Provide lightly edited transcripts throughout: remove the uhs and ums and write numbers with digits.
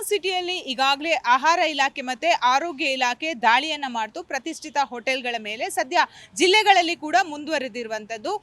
ಸಿಟಿಯಲ್ಲಿ ಈಗಾಗಲೇ ಆಹಾರ ಇಲಾಖೆ ಮತ್ತೆ ಆರೋಗ್ಯ ಇಲಾಖೆ ದಾಳಿಯನ್ನ ಮಾಡ್ತು ಪ್ರತಿಷ್ಠಿತ ಹೋಟೆಲ್ಗಳ ಮೇಲೆ. ಸದ್ಯ ಜಿಲ್ಲೆಗಳಲ್ಲಿ ಕೂಡ ಮುಂದುವರೆದಿರುವಂತದ್ದು.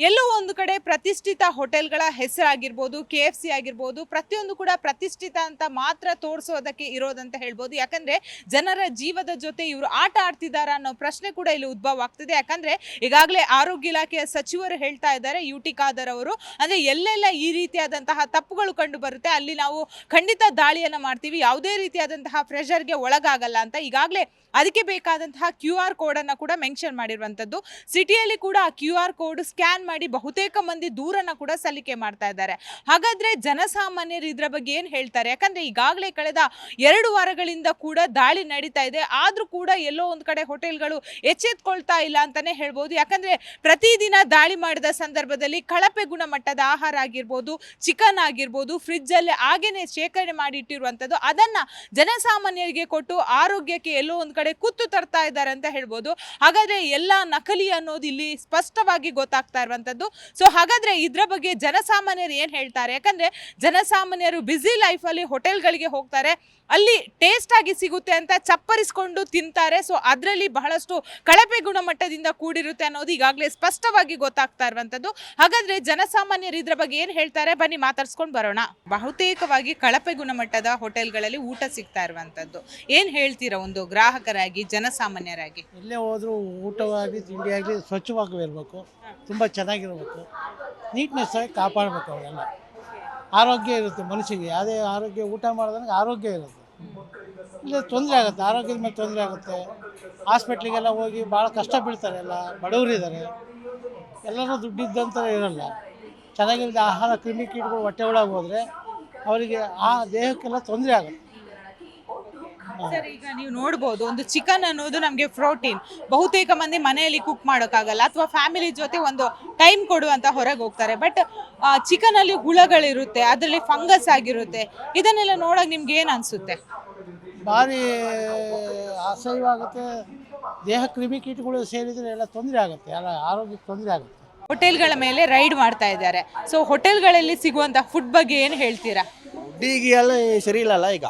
ಎಲ್ಲೋ ಒಂದು ಕಡೆ ಪ್ರತಿಷ್ಠಿತ ಹೋಟೆಲ್ಗಳ ಹೆಸರಾಗಿರ್ಬೋದು, KFC ಆಗಿರ್ಬೋದು, ಪ್ರತಿಯೊಂದು ಕೂಡ ಪ್ರತಿಷ್ಠಿತ ಅಂತ ಮಾತ್ರ ತೋರಿಸೋದಕ್ಕೆ ಇರೋದಂತ ಹೇಳ್ಬೋದು. ಯಾಕಂದ್ರೆ ಜನರ ಜೀವದ ಜೊತೆ ಇವರು ಆಟ ಆಡ್ತಿದಾರ ಅನ್ನೋ ಪ್ರಶ್ನೆ ಕೂಡ ಇಲ್ಲಿ ಉದ್ಭವ ಆಗ್ತಿದೆ. ಯಾಕಂದ್ರೆ ಈಗಾಗಲೇ ಆರೋಗ್ಯ ಇಲಾಖೆಯ ಸಚಿವರು ಹೇಳ್ತಾ ಇದ್ದಾರೆ, UT ಖಾದರ್ ಅವರು, ಅಂದ್ರೆ ಎಲ್ಲೆಲ್ಲ ಈ ರೀತಿಯಾದಂತಹ ತಪ್ಪುಗಳು ಕಂಡು ಬರುತ್ತೆ ಅಲ್ಲಿ ನಾವು ಖಂಡಿತ ದಾಳಿಯನ್ನ ಮಾಡ್ತೀವಿ, ಯಾವುದೇ ರೀತಿಯಾದಂತಹ ಪ್ರೆಷರ್ಗೆ ಒಳಗಾಗಲ್ಲ ಅಂತ. ಈಗಾಗಲೇ ಅದಕ್ಕೆ ಬೇಕಾದಂತಹ QR ಕೋಡ್ ಅನ್ನ ಕೂಡ ಮೆನ್ಷನ್ ಮಾಡಿರುವಂತದ್ದು. ಸಿಟಿಯಲ್ಲಿ ಕೂಡ ಆ QR ಕೋಡ್ ಸ್ಕ್ಯಾನ್ ಮಾಡಿ ಬಹುತೇಕ ಮಂದಿ ದೂರನ್ನ ಕೂಡ ಸಲ್ಲಿಕೆ ಮಾಡ್ತಾ ಇದ್ದಾರೆ. ಹಾಗಾದ್ರೆ ಜನಸಾಮಾನ್ಯರು ಇದ್ರ ಬಗ್ಗೆ ಏನ್ ಹೇಳ್ತಾರೆ? ಯಾಕಂದ್ರೆ ಈಗಾಗಲೇ ಕಳೆದ 2 ವಾರಗಳಿಂದ ಕೂಡ ದಾಳಿ ನಡೀತಾ ಇದೆ. ಆದ್ರೂ ಕೂಡ ಎಲ್ಲೋ ಒಂದ್ ಕಡೆ ಹೋಟೆಲ್ಗಳು ಎಚ್ಚೆತ್ಕೊಳ್ತಾ ಇಲ್ಲ ಅಂತಾನೆ ಹೇಳ್ಬೋದು. ಯಾಕಂದ್ರೆ ಪ್ರತಿದಿನ ದಾಳಿ ಮಾಡಿದ ಸಂದರ್ಭದಲ್ಲಿ ಕಳಪೆ ಗುಣಮಟ್ಟದ ಆಹಾರ ಆಗಿರ್ಬೋದು, ಚಿಕನ್ ಆಗಿರ್ಬೋದು, ಫ್ರಿಡ್ಜ್ ಅಲ್ಲಿ ಆಗೇನೆ ಶೇಖರಣೆ ಮಾಡಿ ಇಟ್ಟಿರುವಂತದ್ದು, ಅದನ್ನ ಜನಸಾಮಾನ್ಯರಿಗೆ ಕೊಟ್ಟು ಆರೋಗ್ಯಕ್ಕೆ ಎಲ್ಲೋ ಒಂದ್ ಕಡೆ ಕುತ್ತು ತರ್ತಾ ಇದ್ದಾರೆ ಅಂತ ಹೇಳ್ಬೋದು. ಹಾಗಾದ್ರೆ ಎಲ್ಲ ನಕಲಿ ಅನ್ನೋದು ಇಲ್ಲಿ ಸ್ಪಷ್ಟವಾಗಿ ಗೊತ್ತಾಗ್ತಾ ಇರುವಂತದ್ದು. ಸೊ ಹಾಗಾದ್ರೆ ಇದ್ರ ಬಗ್ಗೆ ಜನಸಾಮಾನ್ಯರು ಏನ್ ಹೇಳ್ತಾರೆ? ಯಾಕಂದ್ರೆ ಜನಸಾಮಾನ್ಯರು ಬ್ಯುಸಿ ಲೈಫ್ ಅಲ್ಲಿ ಹೋಟೆಲ್ಗಳಿಗೆ ಹೋಗ್ತಾರೆ, ಅಲ್ಲಿ ಟೇಸ್ಟ್ ಆಗಿ ಸಿಗುತ್ತೆ ಅಂತ ಚಪ್ಪರಿಸ್ಕೊಂಡು ತಿಂತಾರೆ. ಸೊ ಅದರಲ್ಲಿ ಬಹಳಷ್ಟು ಕಳಪೆ ಗುಣಮಟ್ಟದಿಂದ ಕೂಡಿರುತ್ತೆ ಅನ್ನೋದು ಈಗಾಗಲೇ ಸ್ಪಷ್ಟವಾಗಿ ಗೊತ್ತಾಗ್ತಾ ಇರುವಂತದ್ದು. ಹಾಗಾದ್ರೆ ಜನಸಾಮಾನ್ಯರು ಇದ್ರ ಬಗ್ಗೆ ಏನ್ ಹೇಳ್ತಾರೆ, ಬನ್ನಿ ಮಾತಾಡ್ಸ್ಕೊಂಡು ಬರೋಣ. ಬಹುತೇಕವಾಗಿ ಕಳಪೆ ಗುಣಮಟ್ಟದ ಹೋಟೆಲ್ಗಳಲ್ಲಿ ಊಟ ಸಿಗ್ತಾ ಇರುವಂತದ್ದು, ಏನ್ ಹೇಳ್ತೀರಾ ಒಂದು ಗ್ರಾಹಕರಾಗಿ, ಜನಸಾಮಾನ್ಯರಾಗಿ? ಎಲ್ಲೇ ಹೋದ್ರೂ ಊಟವಾಗಿ ತಿಂಡಿಯಾಗಲಿ ಸ್ವಚ್ಛವಾಗಿರಬೇಕು, ತುಂಬ ಚೆನ್ನಾಗಿರಬೇಕು, ನೀಟ್ನೆಸ್ ಆಗಿ ಕಾಪಾಡಬೇಕು. ಅವೆಲ್ಲ ಆರೋಗ್ಯ ಇರುತ್ತೆ ಮನುಷ್ಯನಿಗೆ, ಯಾವುದೇ ಆರೋಗ್ಯ ಊಟ ಮಾಡಿದಾಗ ಆರೋಗ್ಯ ಇರುತ್ತೆ. ಇಲ್ಲ ತೊಂದರೆ ಆಗುತ್ತೆ, ಆರೋಗ್ಯದ ಮೇಲೆ ತೊಂದರೆ ಆಗುತ್ತೆ. ಹಾಸ್ಪಿಟ್ಲಿಗೆಲ್ಲ ಹೋಗಿ ಭಾಳ ಕಷ್ಟ ಬೀಳ್ತಾರೆ, ಎಲ್ಲ ಬಡವರಿದ್ದಾರೆ, ಎಲ್ಲರೂ ದುಡ್ಡಿದ್ದಂತ ಇರಲ್ಲ. ಚೆನ್ನಾಗಿಲ್ಲದ ಆಹಾರ ಕ್ರಿಮಿಕೀಟಗಳು ಹೊಟ್ಟೆ ಒಳಗೆ ಹೋದರೆ ಅವರಿಗೆ ಆ ದೇಹಕ್ಕೆಲ್ಲ ತೊಂದರೆ ಆಗುತ್ತೆ. ಸರ್, ಈಗ ನೀವು ನೋಡ್ಬೋದು, ಒಂದು ಚಿಕನ್ ಅನ್ನೋದು ನಮಗೆ ಪ್ರೋಟೀನ್. ಬಹುತೇಕ ಮಂದಿ ಮನೆಯಲ್ಲಿ ಕುಕ್ ಮಾಡೋಕ್ಕಾಗಲ್ಲ ಅಥವಾ ಫ್ಯಾಮಿಲಿ ಜೊತೆ ಒಂದು ಟೈಮ್ ಕೊಡುವಂತ ಹೊರಗೆ ಹೋಗ್ತಾರೆ. ಬಟ್ ಚಿಕನ್ ಅಲ್ಲಿ ಹುಳಗಳಿರುತ್ತೆ, ಅದರಲ್ಲಿ ಫಂಗಸ್ ಆಗಿರುತ್ತೆ. ಇದನ್ನೆಲ್ಲ ನೋಡಕ್ ನಿಮ್ಗೆ ಏನ್ ಅನ್ಸುತ್ತೆ? ಭಾರಿ ಅಸಹ್ಯವಾಗುತ್ತೆ. ದೇಹ ಕ್ರಿಮಿಕೀಟಗಳು ಸೇರಿದರೆ ಎಲ್ಲ ತೊಂದರೆ ಆಗುತ್ತೆ, ಎಲ್ಲ ಆರೋಗ್ಯಕ್ಕೆ ತೊಂದರೆ ಆಗುತ್ತೆ. ಹೋಟೆಲ್ಗಳ ಮೇಲೆ ರೈಡ್ ಮಾಡ್ತಾ ಇದ್ದಾರೆ. ಸೊ ಹೋಟೆಲ್ಗಳಲ್ಲಿ ಸಿಗುವಂತ ಫುಡ್ ಬಗ್ಗೆ ಏನು ಹೇಳ್ತೀರಾ? ಫುಡ್ಡಿಗೆ ಎಲ್ಲ ಸರಿ ಇಲ್ಲಲ್ಲ. ಈಗ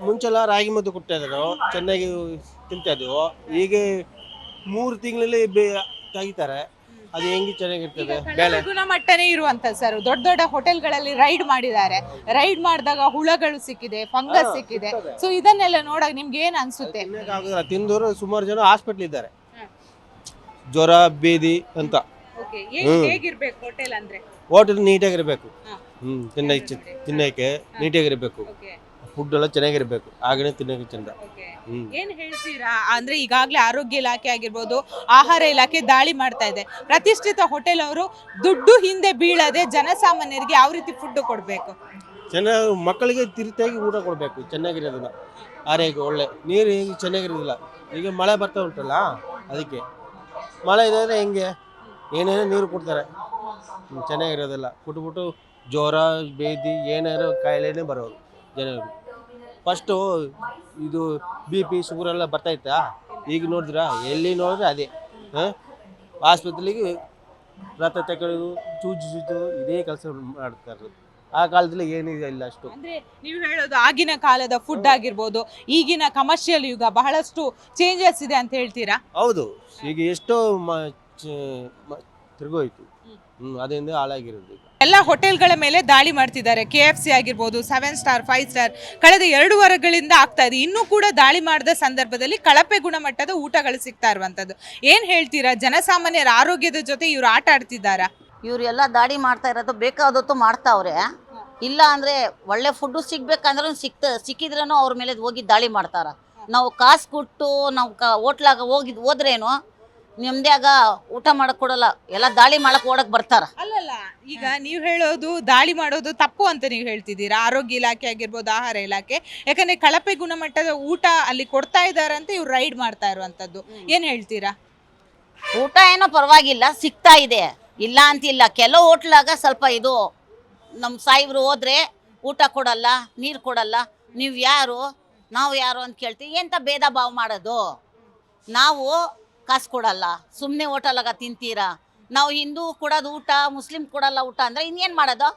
ಮುಂಚೆಲ್ಲ ರಾಗಿ ಮುದ್ದೆ ಕೊಡ್ತಾಯಿದ್ರು, ಚೆನ್ನಾಗಿ ತಿಂತಾಯಿದ್ವು. ಈಗ 3 ತಿಂಗಳಲ್ಲಿ ತೆಗಿತಾರೆ, ಅದು ಹೆಂಗೆ ಚೆನ್ನಾಗಿರ್ತದೆ? ಬೆಲೆ ಗುಣಮಟ್ಟನೇ ಇರುವಂತ ಸರ್. ದೊಡ್ಡ ದೊಡ್ಡ ಹೋಟೆಲ್ಗಳಲ್ಲಿ ರೈಡ್ ಮಾಡಿದ್ದಾರೆ, ರೈಡ್ ಮಾಡಿದಾಗ ಹುಳಗಳು ಸಿಕ್ಕಿದೆ, ಫಂಗಸ್ ಸಿಕ್ಕಿದೆ. ಸೊ ಇದನ್ನೆಲ್ಲ ನೋಡಾಗ ನಿಮ್ಗೆ ಏನ್ ಅನ್ಸುತ್ತೆ? ತಿಂದವರು ಸುಮಾರು ಜನ ಹಾಸ್ಪಿಟ್ಲ್ ಇದ್ದಾರೆ, ಜ್ವರ ಬೇದಿ ಅಂತ. ಹೇಗಿರ್ಬೇಕು ಹೋಟೆಲ್ ಅಂದ್ರೆ? ಹೋಟೆಲ್ ನೀಟಾಗಿರ್ಬೇಕು, ತಿನ್ನಕ್ಕೆ ನೀಟಾಗಿರ್ಬೇಕು, ಫುಡ್ ಎಲ್ಲ ಚೆನ್ನಾಗಿರ್ಬೇಕು, ಆಗನೇ ತಿನ್ನಕ್ಕೆ ಚಂದ. ಏನ್ ಹೇಳ್ತೀರಾ? ಅಂದ್ರೆ ಈಗಾಗಲೇ ಆರೋಗ್ಯ ಇಲಾಖೆ ಆಗಿರ್ಬೋದು, ಆಹಾರ ಇಲಾಖೆ ದಾಳಿ ಮಾಡ್ತಾ ಇದೆ. ಪ್ರತಿಷ್ಠಿತ ಹೋಟೆಲ್ ಅವರು ದುಡ್ಡು ಹಿಂದೆ ಬೀಳದೆ ಜನಸಾಮಾನ್ಯರಿಗೆ ಯಾವ ರೀತಿ ಫುಡ್ ಕೊಡ್ಬೇಕು? ಚೆನ್ನಾಗಿ ಮಕ್ಕಳಿಗೆ ತಿರುತಾಗಿ ಊಟ ಕೊಡಬೇಕು, ಚೆನ್ನಾಗಿರೋದಿಲ್ಲ. ಆರೋಗ್ಯ ಒಳ್ಳೆ, ನೀರು ಹೇಗೆ ಚೆನ್ನಾಗಿರೋದಿಲ್ಲ. ಈಗ ಮಳೆ ಬರ್ತಾ ಉಂಟಲ್ಲ, ಅದಕ್ಕೆ ಮಳೆ ಇದೆ ಹೆಂಗೆ ಏನೇನೋ ನೀರು ಕೊಡ್ತಾರೆ, ಚೆನ್ನಾಗಿರೋದಿಲ್ಲ. ಕೊಟ್ಬಿಟ್ಟು ಜ್ವರ ಬೇದಿ ಏನಾರು ಕಾಯಿಲೆನೇ ಬರೋದು ಜನರು. ಫಸ್ಟು ಇದು BP ಶುಗರ್ ಎಲ್ಲ ಬರ್ತಾಯಿತ್ತಾ, ಈಗ ನೋಡಿದ್ರಾ? ಎಲ್ಲಿ ನೋಡಿದ್ರೆ ಅದೇ ಆಸ್ಪತ್ರೆಗೆ ರಥ ತಗೊಳ್ಳೋದು, ಚೂಜು ಇದೇ ಕೆಲಸ ಮಾಡ್ತಾರೆ. ಆ ಕಾಲದಲ್ಲಿ ಏನಿದೆ ಇಲ್ಲ ಅಷ್ಟು. ಅಂದ್ರೆ ನೀವು ಹೇಳೋದು ಆಗಿನ ಕಾಲದ ಫುಡ್ ಆಗಿರ್ಬೋದು, ಈಗಿನ ಕಮರ್ಷಿಯಲ್ ಯುಗ ಬಹಳಷ್ಟು ಚೇಂಜಸ್ ಇದೆ ಅಂತ ಹೇಳ್ತೀರಾ? ಹೌದು, ಈಗ ಎಷ್ಟೋ ತಿರುಗೋಯ್ತು, ಅದರಿಂದ ಹಾಳಾಗಿರೋದು. ಎಲ್ಲ ಹೋಟೆಲ್ಗಳ ಮೇಲೆ ದಾಳಿ ಮಾಡ್ತಿದ್ದಾರೆ. KFC ಆಗಿರ್ಬೋದು, 7 ಸ್ಟಾರ್ 5 ಸ್ಟಾರ್ ಕಳೆದ 2 ವಾರಗಳಿಂದ ಆಗ್ತಾ ಇದೆ. ಇನ್ನೂ ಕೂಡ ದಾಳಿ ಮಾಡಿದ ಸಂದರ್ಭದಲ್ಲಿ ಕಳಪೆ ಗುಣಮಟ್ಟದ ಊಟಗಳು ಸಿಗ್ತಾ ಇರುವಂತದ್ದು. ಏನ್ ಹೇಳ್ತೀರಾ? ಜನಸಾಮಾನ್ಯರ ಆರೋಗ್ಯದ ಜೊತೆ ಇವ್ರು ಆಟ ಆಡ್ತಿದ್ದಾರಾ? ಇವ್ರು ಎಲ್ಲ ದಾಳಿ ಮಾಡ್ತಾ ಇರೋದು ಬೇಕಾದತ್ತು ಮಾಡ್ತಾವ್ರೆ. ಇಲ್ಲ ಅಂದರೆ ಒಳ್ಳೆ ಫುಡ್ಡು ಸಿಗ್ಬೇಕಂದ್ರೂ ಸಿಕ್ಕಿದ್ರೂ ಅವ್ರ ಮೇಲೆ ಹೋಗಿ ದಾಳಿ ಮಾಡ್ತಾರೆ. ನಾವು ಕಾಸು ಕೊಟ್ಟು ನಾವು ಹೋಟ್ಲಾಗ ಹೋದ್ರೇನು ನೆಮ್ಮದಿಯಾಗ ಊಟ ಮಾಡಕ್ ಕೊಡಲ್ಲ, ಎಲ್ಲ ದಾಳಿ ಮಾಡಕ್ ಓಡಕ್ ಬರ್ತಾರ. ಅಲ್ಲಲ್ಲ, ಈಗ ನೀವು ಹೇಳೋದು ದಾಳಿ ಮಾಡೋದು ತಪ್ಪು ಅಂತ ನೀವು ಹೇಳ್ತಿದ್ದೀರಾ, ಆರೋಗ್ಯ ಇಲಾಖೆ ಆಗಿರ್ಬೋದು, ಆಹಾರ ಇಲಾಖೆ. ಯಾಕಂದ್ರೆ ಕಳಪೆ ಗುಣಮಟ್ಟದ ಊಟ ಅಲ್ಲಿ ಕೊಡ್ತಾ ಇದ್ದಾರೆ ಅಂತ ಇವ್ರು ರೈಡ್ ಮಾಡ್ತಾ ಇರುವಂತದ್ದು. ಏನ್ ಹೇಳ್ತೀರಾ? ಊಟ ಏನೋ ಪರವಾಗಿಲ್ಲ, ಸಿಗ್ತಾ ಇದೆ, ಇಲ್ಲ ಅಂತಿಲ್ಲ. ಕೆಲವು ಹೋಟ್ಲಾಗ ಸ್ವಲ್ಪ ಇದು ನಮ್ಮ ಸಾಯಿಬ್ರು ಹೋದ್ರೆ ಊಟ ಕೊಡಲ್ಲ, ನೀರು ಕೊಡಲ್ಲ. ನೀವು ಯಾರು ನಾವು ಯಾರು ಅಂತ ಕೇಳ್ತೀವಿ. ಎಂತ ಭೇದ ಭಾವ ಮಾಡೋದು? ನಾವು ಕಾಸು ಕೊಡಲ್ಲ, ಸುಮ್ಮನೆ ಹೋಟೆಲಾಗ ತಿಂತೀರಾ? ನಾವು ಹಿಂದೂ ಕೊಡೋದು ಊಟ, ಮುಸ್ಲಿಂ ಕೊಡಲ್ಲ ಊಟ ಅಂದರೆ ಇನ್ನೇನು ಮಾಡೋದು?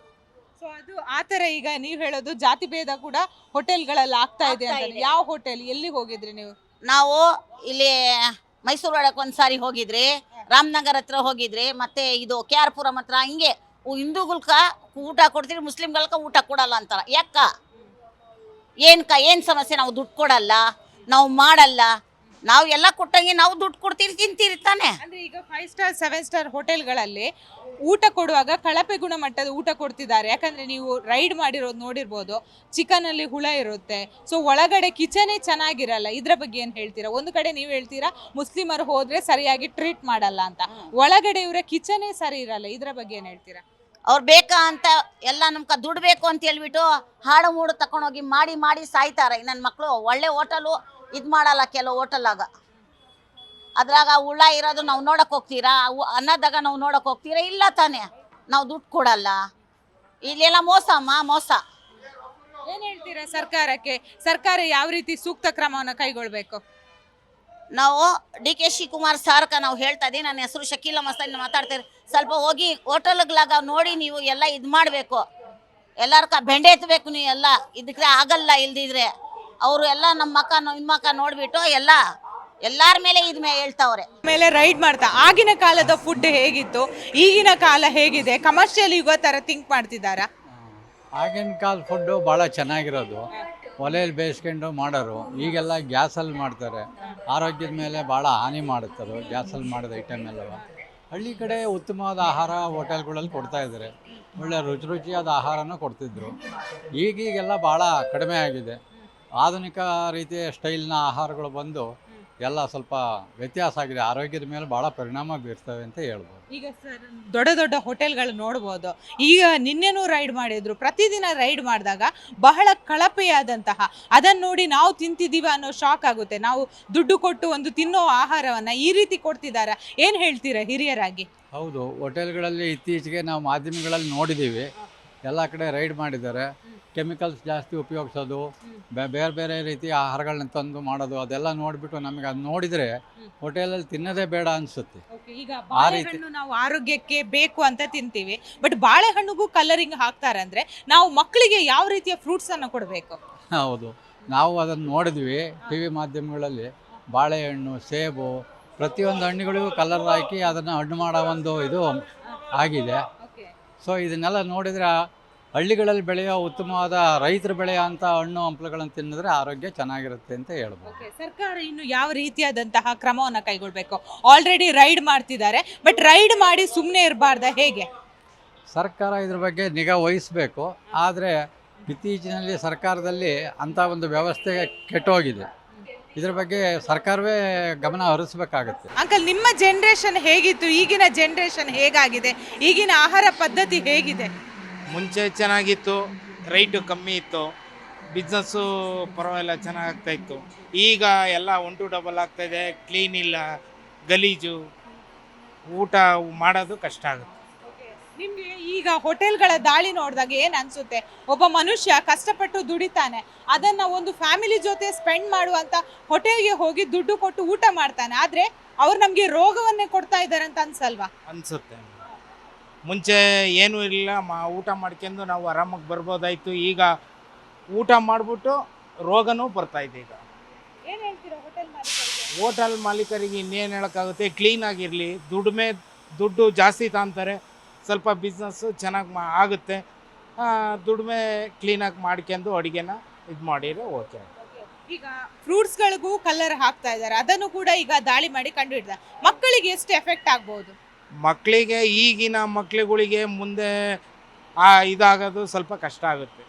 ಸೊ ಅದು ಆತರ ಈಗ ನೀವು ಹೇಳೋದು ಜಾತಿ ಭೇದ ಕೂಡ ಹೋಟೆಲ್ಗಳಲ್ಲಿ ಆಗ್ತಾ ಇದೆ ಆಗ್ತಾ ಅಂತ. ಇದೆ. ಯಾವ ಹೋಟೆಲ್, ಎಲ್ಲಿ ಹೋಗಿದ್ರಿ ನೀವು? ನಾವು ಇಲ್ಲಿ ಮೈಸೂರು ಒಳಗೆ ಒಂದ್ಸಾರಿ ಹೋಗಿದ್ರಿ, ರಾಮನಗರ ಹತ್ರ ಹೋಗಿದ್ರಿ, ಮತ್ತೆ ಇದು ಕೆ ಆರ್ ಪುರಂ ಹತ್ರ. ಹಿಂಗೆ ಹಿಂದೂಗಳ್ಕ ಊಟ ಕೊಡ್ತೀರಿ, ಮುಸ್ಲಿಮ್ಗಳ್ಕ ಊಟ ಕೊಡಲ್ಲ ಅಂತಾರ. ಯಾಕ ಏನು ಸಮಸ್ಯೆ? ನಾವು ದುಡ್ಡು ಕೊಡಲ್ಲ, ನಾವು ಮಾಡಲ್ಲ, ನಾವು ಎಲ್ಲ ಕೊಟ್ಟಂಗೆ ನಾವು ದುಡ್ಡು ಕೊಡ್ತೀರಿ, ತಿಂತೀರಿ ತಾನೆ. ಅಂದ್ರೆ ಈಗ 5 ಸ್ಟಾರ್ 7 ಸ್ಟಾರ್ ಹೋಟೆಲ್ಗಳಲ್ಲಿ ಊಟ ಕೊಡುವಾಗ ಕಳಪೆ ಗುಣಮಟ್ಟದ ಊಟ ಕೊಡ್ತಿದ್ದಾರೆ. ಯಾಕಂದ್ರೆ ನೀವು ರೈಡ್ ಮಾಡಿರೋದು ನೋಡಿರ್ಬೋದು, ಚಿಕನ್ ಅಲ್ಲಿ ಹುಳ ಇರುತ್ತೆ, ಸೊ ಒಳಗಡೆ ಕಿಚನೇ ಚೆನ್ನಾಗಿರಲ್ಲ. ಇದ್ರ ಬಗ್ಗೆ ಏನ್ ಹೇಳ್ತೀರಾ? ಒಂದು ಕಡೆ ನೀವು ಹೇಳ್ತೀರಾ ಮುಸ್ಲಿಮರು ಹೋದ್ರೆ ಸರಿಯಾಗಿ ಟ್ರೀಟ್ ಮಾಡಲ್ಲ ಅಂತ, ಒಳಗಡೆ ಇವರ ಕಿಚನೇ ಸರಿ ಇರಲ್ಲ. ಇದ್ರ ಬಗ್ಗೆ ಏನ್ ಹೇಳ್ತೀರಾ? ಅವ್ರು ಬೇಕಾ ಅಂತ ಎಲ್ಲ ನಮ್ಗೆ ದುಡ್ಡು ಬೇಕು ಅಂತ ಹೇಳ್ಬಿಟ್ಟು ಹಾಡು ಮೂಡು ತಕೊಂಡೋಗಿ ಮಾಡಿ ಮಾಡಿ ಸಾಯ್ತಾರೆ. ನನ್ನ ಮಕ್ಕಳು ಒಳ್ಳೆ ಹೋಟೆಲು ಇದು ಮಾಡಲ್ಲ. ಕೆಲವು ಹೋಟೆಲಾಗ ಅದ್ರಾಗ ಹುಳ ಇರೋದು ನಾವು ನೋಡಕ್ಕೆ ಹೋಗ್ತೀರಾ? ಅನ್ನದಾಗ ನಾವು ನೋಡಕ್ಕೆ ಹೋಗ್ತೀರಾ? ಇಲ್ಲ ತಾನೆ, ನಾವು ದುಡ್ಡು ಕೊಡಲ್ಲ. ಇಲ್ಲೆಲ್ಲ ಮೋಸ. ಏನ್ ಹೇಳ್ತೀರಾ ಸರ್ಕಾರಕ್ಕೆ? ಸರ್ಕಾರ ಯಾವ ರೀತಿ ಸೂಕ್ತ ಕ್ರಮವನ್ನು ಕೈಗೊಳ್ಬೇಕು? ನಾವು ಡಿ ಕೆ ಶಿವಕುಮಾರ್ ಸಾರ್ಕ ನಾವು ಹೇಳ್ತಾ ಇದ್ದೀವಿ. ನನ್ನ ಹೆಸರು ಶಕೀಲ ಮಸ್ತಾನಿ ಮಾತಾಡ್ತೀರಿ. ಸ್ವಲ್ಪ ಹೋಗಿ ಹೋಟೆಲ್ಗಳಾಗ ನೋಡಿ ನೀವು ಎಲ್ಲ ಇದು ಮಾಡಬೇಕು. ಎಲ್ಲಾರ್ಕ ಬೆಂಡೆ ಎತ್ತಬೇಕು ನೀವು ಎಲ್ಲ. ಇದಕ್ಕೆ ಆಗಲ್ಲ ಇಲ್ದಿದ್ರೆ ಅವರು ಎಲ್ಲ ನಮ್ಮ ಮಕ್ಕ ನೋಡ್ಬಿಟ್ಟು ಎಲ್ಲಾರ ಮೇಲೆ ಹೇಳ್ತಾವ್ರೆ. ಮೇಲೆ ರೈಡ್ ಮಾಡ್ತಾ ಆಗಿನ ಕಾಲದ ಫುಡ್ ಹೇಗಿತ್ತು, ಈಗಿನ ಕಾಲ ಹೇಗಿದೆ, ಕಮರ್ಷಿಯಲ್ ಯುಗ ತರ ಥಿಂಕ್ ಮಾಡ್ತಿದ್ದಾರಾ? ಆಗಿನ ಕಾಲ ಫುಡ್ಡು ಭಾಳ ಚೆನ್ನಾಗಿರೋದು, ಒಲೆಯಲ್ಲಿ ಬೇಯಿಸ್ಕೊಂಡು ಮಾಡೋರು. ಈಗೆಲ್ಲ ಗ್ಯಾಸಲ್ಲಿ ಮಾಡ್ತಾರೆ, ಆರೋಗ್ಯದ ಮೇಲೆ ಭಾಳ ಹಾನಿ ಮಾಡುತ್ತದು ಗ್ಯಾಸಲ್ಲಿ ಮಾಡಿದ ಐಟಮ್ ಎಲ್ಲ. ಹಳ್ಳಿ ಕಡೆ ಉತ್ತಮವಾದ ಆಹಾರ ಹೋಟೆಲ್ಗಳಲ್ಲಿ ಕೊಡ್ತಾಯಿದ್ದಾರೆ, ಒಳ್ಳೆ ರುಚಿಯಾದ ಆಹಾರನೂ ಕೊಡ್ತಿದ್ರು. ಈಗೀಗೆಲ್ಲ ಭಾಳ ಕಡಿಮೆ ಆಗಿದೆ. ಆಧುನಿಕ ರೀತಿಯ ಸ್ಟೈಲ್ನ ಆಹಾರಗಳು ಬಂದು ಎಲ್ಲ ಸ್ವಲ್ಪ ವ್ಯತ್ಯಾಸ ಆಗಿದೆ, ಆರೋಗ್ಯದ ಮೇಲೆ ಭಾಳ ಪರಿಣಾಮ ಬೀರ್ತವೆ ಅಂತ ಹೇಳ್ಬೋದು. ಈಗ ಸರ್ ದೊಡ್ಡ ದೊಡ್ಡ ಹೋಟೆಲ್ಗಳು ನೋಡ್ಬೋದು. ಈಗ ನಿನ್ನೆನೂ ರೈಡ್ ಮಾಡಿದ್ರು, ಪ್ರತಿದಿನ ರೈಡ್ ಮಾಡಿದಾಗ ಬಹಳ ಕಳಪೆಯಾದಂತಹ, ಅದನ್ನು ನೋಡಿ ನಾವು ತಿಂತಿದ್ದೀವಿ ಅನ್ನೋ ಶಾಕ್ ಆಗುತ್ತೆ. ನಾವು ದುಡ್ಡು ಕೊಟ್ಟು ಒಂದು ತಿನ್ನೋ ಆಹಾರವನ್ನು ಈ ರೀತಿ ಕೊಡ್ತಿದ್ದಾರೆ. ಏನು ಹೇಳ್ತೀರಾ ಹಿರಿಯರಾಗಿ? ಹೌದು, ಹೋಟೆಲ್ಗಳಲ್ಲಿ ಇತ್ತೀಚೆಗೆ ನಾವು ಮಾಧ್ಯಮಗಳಲ್ಲಿ ನೋಡಿದ್ದೀವಿ, ಎಲ್ಲ ಕಡೆ ರೈಡ್ ಮಾಡಿದ್ದಾರೆ. ಕೆಮಿಕಲ್ಸ್ ಜಾಸ್ತಿ ಉಪಯೋಗಿಸೋದು, ಬೇರೆ ಬೇರೆ ರೀತಿಯ ಆಹಾರಗಳನ್ನ ತಂದು ಮಾಡೋದು, ಅದೆಲ್ಲ ನೋಡಿಬಿಟ್ಟು ನಮಗೆ ಅದು ನೋಡಿದರೆ ಹೋಟೆಲಲ್ಲಿ ತಿನ್ನೋದೇ ಬೇಡ ಅನಿಸುತ್ತೆ. ಈಗ ಬಾಳೆಹಣ್ಣು ನಾವು ಆರೋಗ್ಯಕ್ಕೆ ಬೇಕು ಅಂತ ತಿಂತೀವಿ, ಬಟ್ ಬಾಳೆಹಣ್ಣಿಗೂ ಕಲರಿಂಗ್ ಹಾಕ್ತಾರೆ. ಅಂದರೆ ನಾವು ಮಕ್ಕಳಿಗೆ ಯಾವ ರೀತಿಯ ಫ್ರೂಟ್ಸನ್ನು ಕೊಡಬೇಕು? ಹೌದು, ನಾವು ಅದನ್ನು ನೋಡಿದ್ವಿ ಟಿ ವಿ ಮಾಧ್ಯಮಗಳಲ್ಲಿ. ಬಾಳೆಹಣ್ಣು, ಸೇಬು, ಪ್ರತಿಯೊಂದು ಹಣ್ಣುಗಳಿಗೂ ಕಲರ್ ಹಾಕಿ ಅದನ್ನು ಹಣ್ಣು ಮಾಡೋ ಒಂದು ಇದು ಆಗಿದೆ. ಸೊ ಇದನ್ನೆಲ್ಲ ನೋಡಿದರೆ ಹಳ್ಳಿಗಳಲ್ಲಿ ಬೆಳೆಯೋ ಉತ್ತಮವಾದ ರೈತರು ಬೆಳೆಯೋ ಅಂಥ ಹಣ್ಣು ಹಂಪಲುಗಳನ್ನು ತಿನ್ನಿದ್ರೆ ಆರೋಗ್ಯ ಚೆನ್ನಾಗಿರುತ್ತೆ ಅಂತ ಹೇಳ್ಬೋದು. ಸರ್ಕಾರ ಇನ್ನು ಯಾವ ರೀತಿಯಾದಂತಹ ಕ್ರಮವನ್ನು ಕೈಗೊಳ್ಳಬೇಕು? ಆಲ್ರೆಡಿ ರೈಡ್ ಮಾಡ್ತಿದ್ದಾರೆ, ಬಟ್ ರೈಡ್ ಮಾಡಿ ಸುಮ್ಮನೆ ಇರಬಾರ್ದ, ಹೇಗೆ? ಸರ್ಕಾರ ಇದ್ರ ಬಗ್ಗೆ ನಿಗಾ ವಹಿಸಬೇಕು. ಆದರೆ ಇತ್ತೀಚಿನಲ್ಲಿ ಸರ್ಕಾರದಲ್ಲಿ ಅಂಥ ಒಂದು ವ್ಯವಸ್ಥೆ ಕೆಟ್ಟೋಗಿದೆ. ಇದ್ರ ಬಗ್ಗೆ ಸರ್ಕಾರವೇ ಗಮನ ಹರಿಸಬೇಕಾಗತ್ತೆ. ಅಂಕಲ್, ನಿಮ್ಮ ಜನ್ರೇಷನ್ ಹೇಗಿತ್ತು, ಈಗಿನ ಜನ್ರೇಷನ್ ಹೇಗಾಗಿದೆ, ಈಗಿನ ಆಹಾರ ಪದ್ಧತಿ ಹೇಗಿದೆ? ಮುಂಚೆ ಚೆನ್ನಾಗಿತ್ತು, ರೈಟು ಕಮ್ಮಿ ಇತ್ತು, ಬಿಸ್ನೆಸ್ಸು ಪರವಾಗಿಲ್ಲ ಚೆನ್ನಾಗಾಗ್ತಾಯಿತ್ತು. ಈಗ ಎಲ್ಲ 1 to 2 ಆಗ್ತಾಯಿದೆ, ಕ್ಲೀನ್ ಇಲ್ಲ, ಗಲೀಜು, ಊಟ ಮಾಡೋದು ಕಷ್ಟ ಆಗುತ್ತೆ. ನಿಮಗೆ ಈಗ ಹೋಟೆಲ್ಗಳ ದಾಳಿ ನೋಡಿದಾಗ ಏನು ಅನಿಸುತ್ತೆ? ಒಬ್ಬ ಮನುಷ್ಯ ಕಷ್ಟಪಟ್ಟು ದುಡಿತಾನೆ, ಅದನ್ನು ಒಂದು ಫ್ಯಾಮಿಲಿ ಜೊತೆ ಸ್ಪೆಂಡ್ ಮಾಡುವಂಥ ಹೋಟೆಲ್ಗೆ ಹೋಗಿ ದುಡ್ಡು ಕೊಟ್ಟು ಊಟ ಮಾಡ್ತಾನೆ, ಆದರೆ ಅವ್ರು ನಮಗೆ ರೋಗವನ್ನೇ ಕೊಡ್ತಾ ಇದ್ದಾರೆ ಅಂತ ಅನ್ಸಲ್ವಾ? ಅನಿಸುತ್ತೆ. ಮುಂಚೆ ಏನೂ ಇರಲಿಲ್ಲ, ಊಟ ಮಾಡ್ಕೊಂಡು ನಾವು ಆರಾಮಾಗಿ ಬರ್ಬೋದಾಯಿತು. ಈಗ ಊಟ ಮಾಡಿಬಿಟ್ಟು ರೋಗನೂ ಬರ್ತಾಯಿದೆ. ಈಗ ಏನು ಹೇಳ್ತೀರಾ ಹೋಟೆಲ್ ಮಾಲೀಕರಿಗೆ? ಹೋಟೆಲ್ ಮಾಲೀಕರಿಗೆ ಇನ್ನೇನು ಹೇಳೋಕ್ಕಾಗುತ್ತೆ? ಕ್ಲೀನಾಗಿರಲಿ, ದುಡ್ಡು ಜಾಸ್ತಿ ತಾಂತಾರೆ, ಸ್ವಲ್ಪ ಬಿಸ್ನೆಸ್ಸು ಚೆನ್ನಾಗಿ ಆಗುತ್ತೆ. ದುಡಿಮೆ ಕ್ಲೀನಾಗಿ ಮಾಡ್ಕೊಂಡು ಅಡುಗೆನ ಇದು ಮಾಡಿದರೆ ಓಕೆ. ಈಗ ಫ್ರೂಟ್ಸ್ಗಳಿಗೂ ಕಲರ್ ಹಾಕ್ತಾ ಇದ್ದಾರೆ, ಅದನ್ನು ಕೂಡ ಈಗ ದಾಳಿ ಮಾಡಿ ಕಂಡುಹಿಡಿದ. ಮಕ್ಕಳಿಗೆ ಎಷ್ಟು ಎಫೆಕ್ಟ್ ಆಗ್ಬೋದು? ಮಕ್ಕಳಿಗೆ, ಈಗಿನ ಮಕ್ಕಳುಗಳಿಗೆ ಮುಂದೆ ಇದಾಗೋದು ಸ್ವಲ್ಪ ಕಷ್ಟ ಆಗುತ್ತೆ.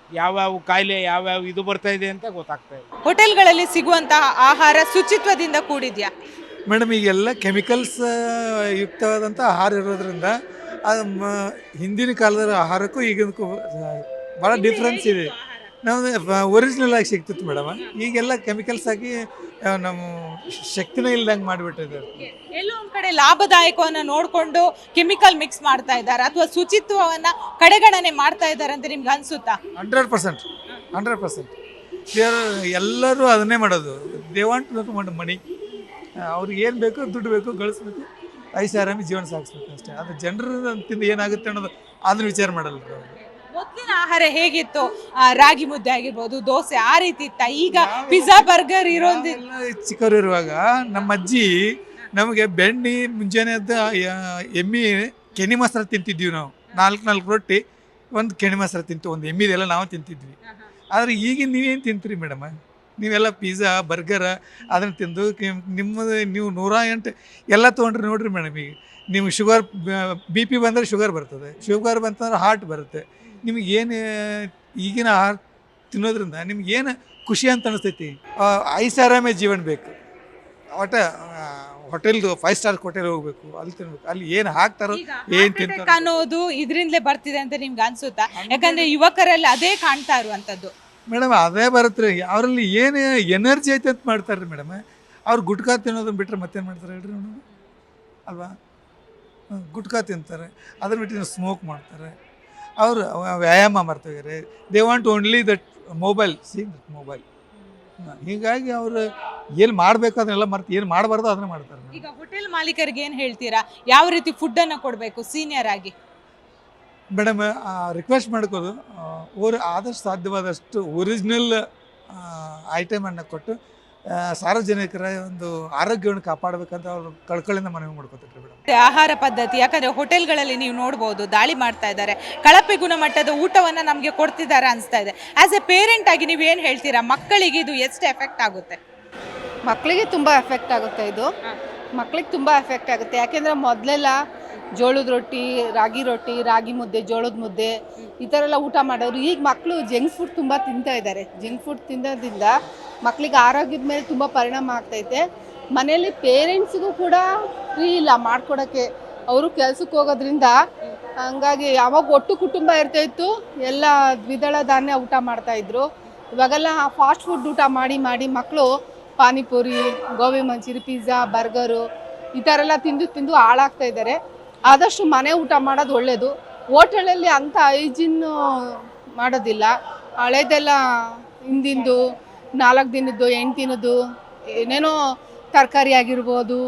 ಯಾವ್ಯಾವ ಕಾಯಿಲೆ ಯಾವ್ಯಾವ ಇದು ಬರ್ತಾ ಇದೆ ಅಂತ ಗೊತ್ತಾಗ್ತಾ ಇಲ್ಲ. ಹೋಟೆಲ್ಗಳಲ್ಲಿ ಸಿಗುವಂತಹ ಆಹಾರ ಶುಚಿತ್ವದಿಂದ ಕೂಡಿದ್ಯಾ? ಮೇಡಮ್, ಈಗೆಲ್ಲ ಕೆಮಿಕಲ್ಸ್ ಯುಕ್ತವಾದಂಥ ಆಹಾರ ಇರೋದ್ರಿಂದ ಹಿಂದಿನ ಕಾಲದ ಆಹಾರಕ್ಕೂ ಈಗಿನಕ್ಕೂ ಭಾಳ ಡಿಫ್ರೆನ್ಸ್ ಇದೆ. ನಮ್ದು ಒರಿಜಿನಲ್ ಆಗಿ ಸಿಗ್ತಿತ್ತು ಮೇಡಮ್, ಈಗೆಲ್ಲ ಕೆಮಿಕಲ್ಸ್ ಆಗಿ ನಮ್ಮ ಶಕ್ತಿನೇ ಇಲ್ದಂಗೆ ಮಾಡಿಬಿಟ್ಟಿದ್ದಾರೆ. ಎಲ್ಲೋ ಒಂದು ಕಡೆ ಲಾಭದಾಯಕವನ್ನು ನೋಡಿಕೊಂಡು ಕೆಮಿಕಲ್ ಮಿಕ್ಸ್ ಮಾಡ್ತಾ ಇದ್ದಾರೆ, ಅಥವಾ ಶುಚಿತ್ವವನ್ನು ಕಡೆಗಣನೆ ಮಾಡ್ತಾ ಇದ್ದಾರೆ ಅಂತ ನಿಮ್ಗೆ ಅನಿಸುತ್ತಾ? 100% ಎಲ್ಲರೂ ಅದನ್ನೇ ಮಾಡೋದು. They want money. ಅವ್ರಿಗೆ ಏನು ಬೇಕು, ದುಡ್ಡು ಬೇಕು, ಗಳಿಸ್ಬೇಕು, ಐಷಾರಾಮಿ ಜೀವನ ಸಾಗಿಸ್ಬೇಕು ಅಷ್ಟೇ. ಅದು ಜನರು ತಿಂದು ಏನಾಗುತ್ತೆ ಅನ್ನೋದು ಅದನ್ನು ವಿಚಾರ ಮಾಡಲ್ಲ ಅವರು. ಮೊದಲಿನ ಆಹಾರ ಹೇಗಿತ್ತು? ರಾಗಿ ಮುದ್ದೆ ಆಗಿರ್ಬೋದು, ದೋಸೆ ಆ ರೀತಿ ಇತ್ತ? ಈಗ ಪಿಜ್ಜಾ ಬರ್ಗರ್ ಇರೋದು. ಚಿಕ್ಕವರು ಇರುವಾಗ ನಮ್ಮ ಅಜ್ಜಿ ನಮಗೆ ಬೆಣ್ಣೆ ಮುಂಜಾನೆ ಎದ್ದು ಎಮ್ಮಿ ಕೆನೆ ಮೊಸರು ತಿಂತಿದ್ವಿ ನಾವು. 4 ರೊಟ್ಟಿ ಒಂದು ಕೆನೆ ಮೊಸರು ತಿಂತು, ಒಂದು ಎಮ್ಮಿದೆಲ್ಲ ನಾವು ತಿಂತಿದ್ವಿ. ಆದರೆ ಈಗಿನ ನೀವೇನು ತಿಂತೀರಿ ಮೇಡಮ್? ನೀವೆಲ್ಲ ಪಿಜ್ಜಾ ಬರ್ಗರ ಅದನ್ನು ತಿಂದು ನಿಮ್ಮದು ನೀವು 108 ಎಲ್ಲ ತೊಗೊಂಡ್ರಿ ನೋಡ್ರಿ ಮೇಡಮ್. ಈಗ ನಿಮ್ಗೆ ಶುಗರ್ BP ಬಂದರೆ ಶುಗರ್ ಬರ್ತದೆ, ಶುಗರ್ ಬಂತಂದ್ರೆ ಹಾರ್ಟ್ ಬರುತ್ತೆ. ನಿಮ್ಗೆ ಏನು ಈಗಿನ ಆಹಾರ ತಿನ್ನೋದ್ರಿಂದ ನಿಮ್ಗೆ ಏನು ಖುಷಿ ಅಂತ ಅನಿಸ್ತೈತಿ? ಐಷಾರಾಮೇ ಜೀವನ ಬೇಕು. ಒಟ್ಟು ಹೋಟೆಲ್ದು 5 ಸ್ಟಾರ್ ಹೋಟೆಲ್ ಹೋಗ್ಬೇಕು, ಅಲ್ಲಿ ತಿನ್ಬೇಕು. ಅಲ್ಲಿ ಏನು ಹಾಕ್ತಾರೋ ಏನು ತಿಂತಾರೋ ಅನ್ನೋದು ಇದರಿಂದಲೇ ಬರ್ತಿದೆ ಅಂತ ನಿಮ್ಗೆ ಅನ್ಸುತ್ತಾ? ಯಾಕಂದ್ರೆ ಯುವಕರಲ್ಲಿ ಅದೇ ಕಾಣ್ತಾ ಇರುವಂತದ್ದು. ಮೇಡಮ್ ಅದೇ ಬರುತ್ತೆ ರೀ. ಅವರಲ್ಲಿ ಏನು ಎನರ್ಜಿ ಐತೆ ಅಂತ ಮಾಡ್ತಾರೆ ರೀ ಮೇಡಮ್. ಅವ್ರು ಗುಟ್ಕಾ ತಿನ್ನೋದನ್ನ ಬಿಟ್ಟರೆ ಮತ್ತೇನು ಮಾಡ್ತಾರೆ ಹೇಳ್ರಿ ನೋಡೋಣ ಅಲ್ವಾ? ಗುಟ್ಕಾ ತಿಂತಾರೆ, ಅದನ್ನ ಬಿಟ್ಟು ಸ್ಮೋಕ್ ಮಾಡ್ತಾರೆ, ಅವರು ವ್ಯಾಯಾಮ ಮಾಡ್ತಿದ್ದಾರೆ. They want only that mobile, see that mobile. ಹೀಗಾಗಿ ಅವರು ಏನು ಮಾಡಬೇಕು ಅದನ್ನೆಲ್ಲ ಮರ್ತು ಏನು ಮಾಡಬಾರ್ದು ಅದನ್ನೇ ಮಾಡ್ತಾರೆ. ಈಗ ಹೋಟೆಲ್ ಮಾಲೀಕರಿಗೆ ಏನು ಹೇಳ್ತೀರಾ? ಯಾವ ರೀತಿ ಫುಡ್ ಅನ್ನು ಕೊಡಬೇಕು ಸೀನಿಯರ್ ಆಗಿ? ಮೇಡಮ್ ರಿಕ್ವೆಸ್ಟ್ ಮಾಡ್ಕೋದು, ಆದಷ್ಟು ಸಾಧ್ಯವಾದಷ್ಟು ಒರಿಜಿನಲ್ ಐಟಮನ್ನು ಕೊಟ್ಟು ಸಾರ್ವಜನಿಕರ ಒಂದು ಆರೋಗ್ಯವನ್ನು ಕಾಪಾಡಬೇಕಂತ ಅವರು ಕಳ್ಕೊಳ್ಳಿಂದ ಮನವಿ ಮಾಡ್ಕೋತಾರೆ ಮೇಡಮ್. ಆಹಾರ ಪದ್ಧತಿ, ಯಾಕಂದ್ರೆ ಹೋಟೆಲ್ಗಳಲ್ಲಿ ನೀವು ನೋಡ್ಬೋದು ದಾಳಿ ಮಾಡ್ತಾ ಇದ್ದಾರೆ, ಕಳಪೆ ಗುಣಮಟ್ಟದ ಊಟವನ್ನು ನಮಗೆ ಕೊಡ್ತಿದ್ದಾರೆ ಅನಿಸ್ತಾ ಇದೆ. ಆಸ್ ಎ ಪೇರೆಂಟ್ ಆಗಿ ನೀವು ಏನು ಹೇಳ್ತೀರಾ? ಮಕ್ಕಳಿಗೆ ಇದು ಎಷ್ಟು ಎಫೆಕ್ಟ್ ಆಗುತ್ತೆ? ಮಕ್ಕಳಿಗೆ ತುಂಬ ಎಫೆಕ್ಟ್ ಆಗುತ್ತೆ ಇದು. ಮಕ್ಕಳಿಗೆ ತುಂಬ ಎಫೆಕ್ಟ್ ಆಗುತ್ತೆ. ಯಾಕೆಂದರೆ ಮೊದಲೆಲ್ಲ ಜೋಳದ ರೊಟ್ಟಿ, ರಾಗಿ ಮುದ್ದೆ, ಜೋಳದ ಮುದ್ದೆ ಈ ಥರ ಎಲ್ಲ ಊಟ ಮಾಡೋರು. ಈಗ ಮಕ್ಕಳು ಜಂಕ್ ಫುಡ್ ತುಂಬ ತಿಂತಾ ಇದ್ದಾರೆ. ಜಂಕ್ ಫುಡ್ ತಿನ್ನೋದ್ರಿಂದ ಮಕ್ಕಳಿಗೆ ಆರೋಗ್ಯದ ಮೇಲೆ ತುಂಬ ಪರಿಣಾಮ ಆಗ್ತೈತೆ. ಮನೆಯಲ್ಲಿ ಪೇರೆಂಟ್ಸಿಗೂ ಕೂಡ ಫ್ರೀ ಇಲ್ಲ ಮಾಡಿಕೊಡೋಕ್ಕೆ. ಅವರು ಕೆಲಸಕ್ಕೆ ಹೋಗೋದ್ರಿಂದ ಹಂಗಾಗಿ ಯಾವಾಗ ಒಟ್ಟು ಕುಟುಂಬ ಇರ್ತಾಯಿತ್ತು, ಎಲ್ಲ ದ್ವಿದಳ ಧಾನ್ಯ ಊಟ ಮಾಡ್ತಾಯಿದ್ರು. ಇವಾಗೆಲ್ಲ ಫಾಸ್ಟ್ ಫುಡ್ ಊಟ ಮಾಡಿ ಮಕ್ಕಳು ಪಾನಿಪುರಿ, ಗೋಬಿ ಮಂಚೂರಿ, ಪಿಜ್ಜಾ, ಬರ್ಗರು ಈ ಥರ ಎಲ್ಲ ತಿಂದು ಹಾಳಾಗ್ತಾ ಇದ್ದಾರೆ. ಆದಷ್ಟು ಮನೆ ಊಟ ಮಾಡೋದು ಒಳ್ಳೆಯದು. ಹೋಟೆಲಲ್ಲಿ ಅಂಥ ಹೈಜಿನ್ ಮಾಡೋದಿಲ್ಲ. ಹಳೇದೆಲ್ಲ ಹಿಂದಿಂದು 4 ದಿನದ್ದು 8 ದಿನದ್ದು ಏನೇನೋ ತರಕಾರಿ ಆಗಿರ್ಬೋದು,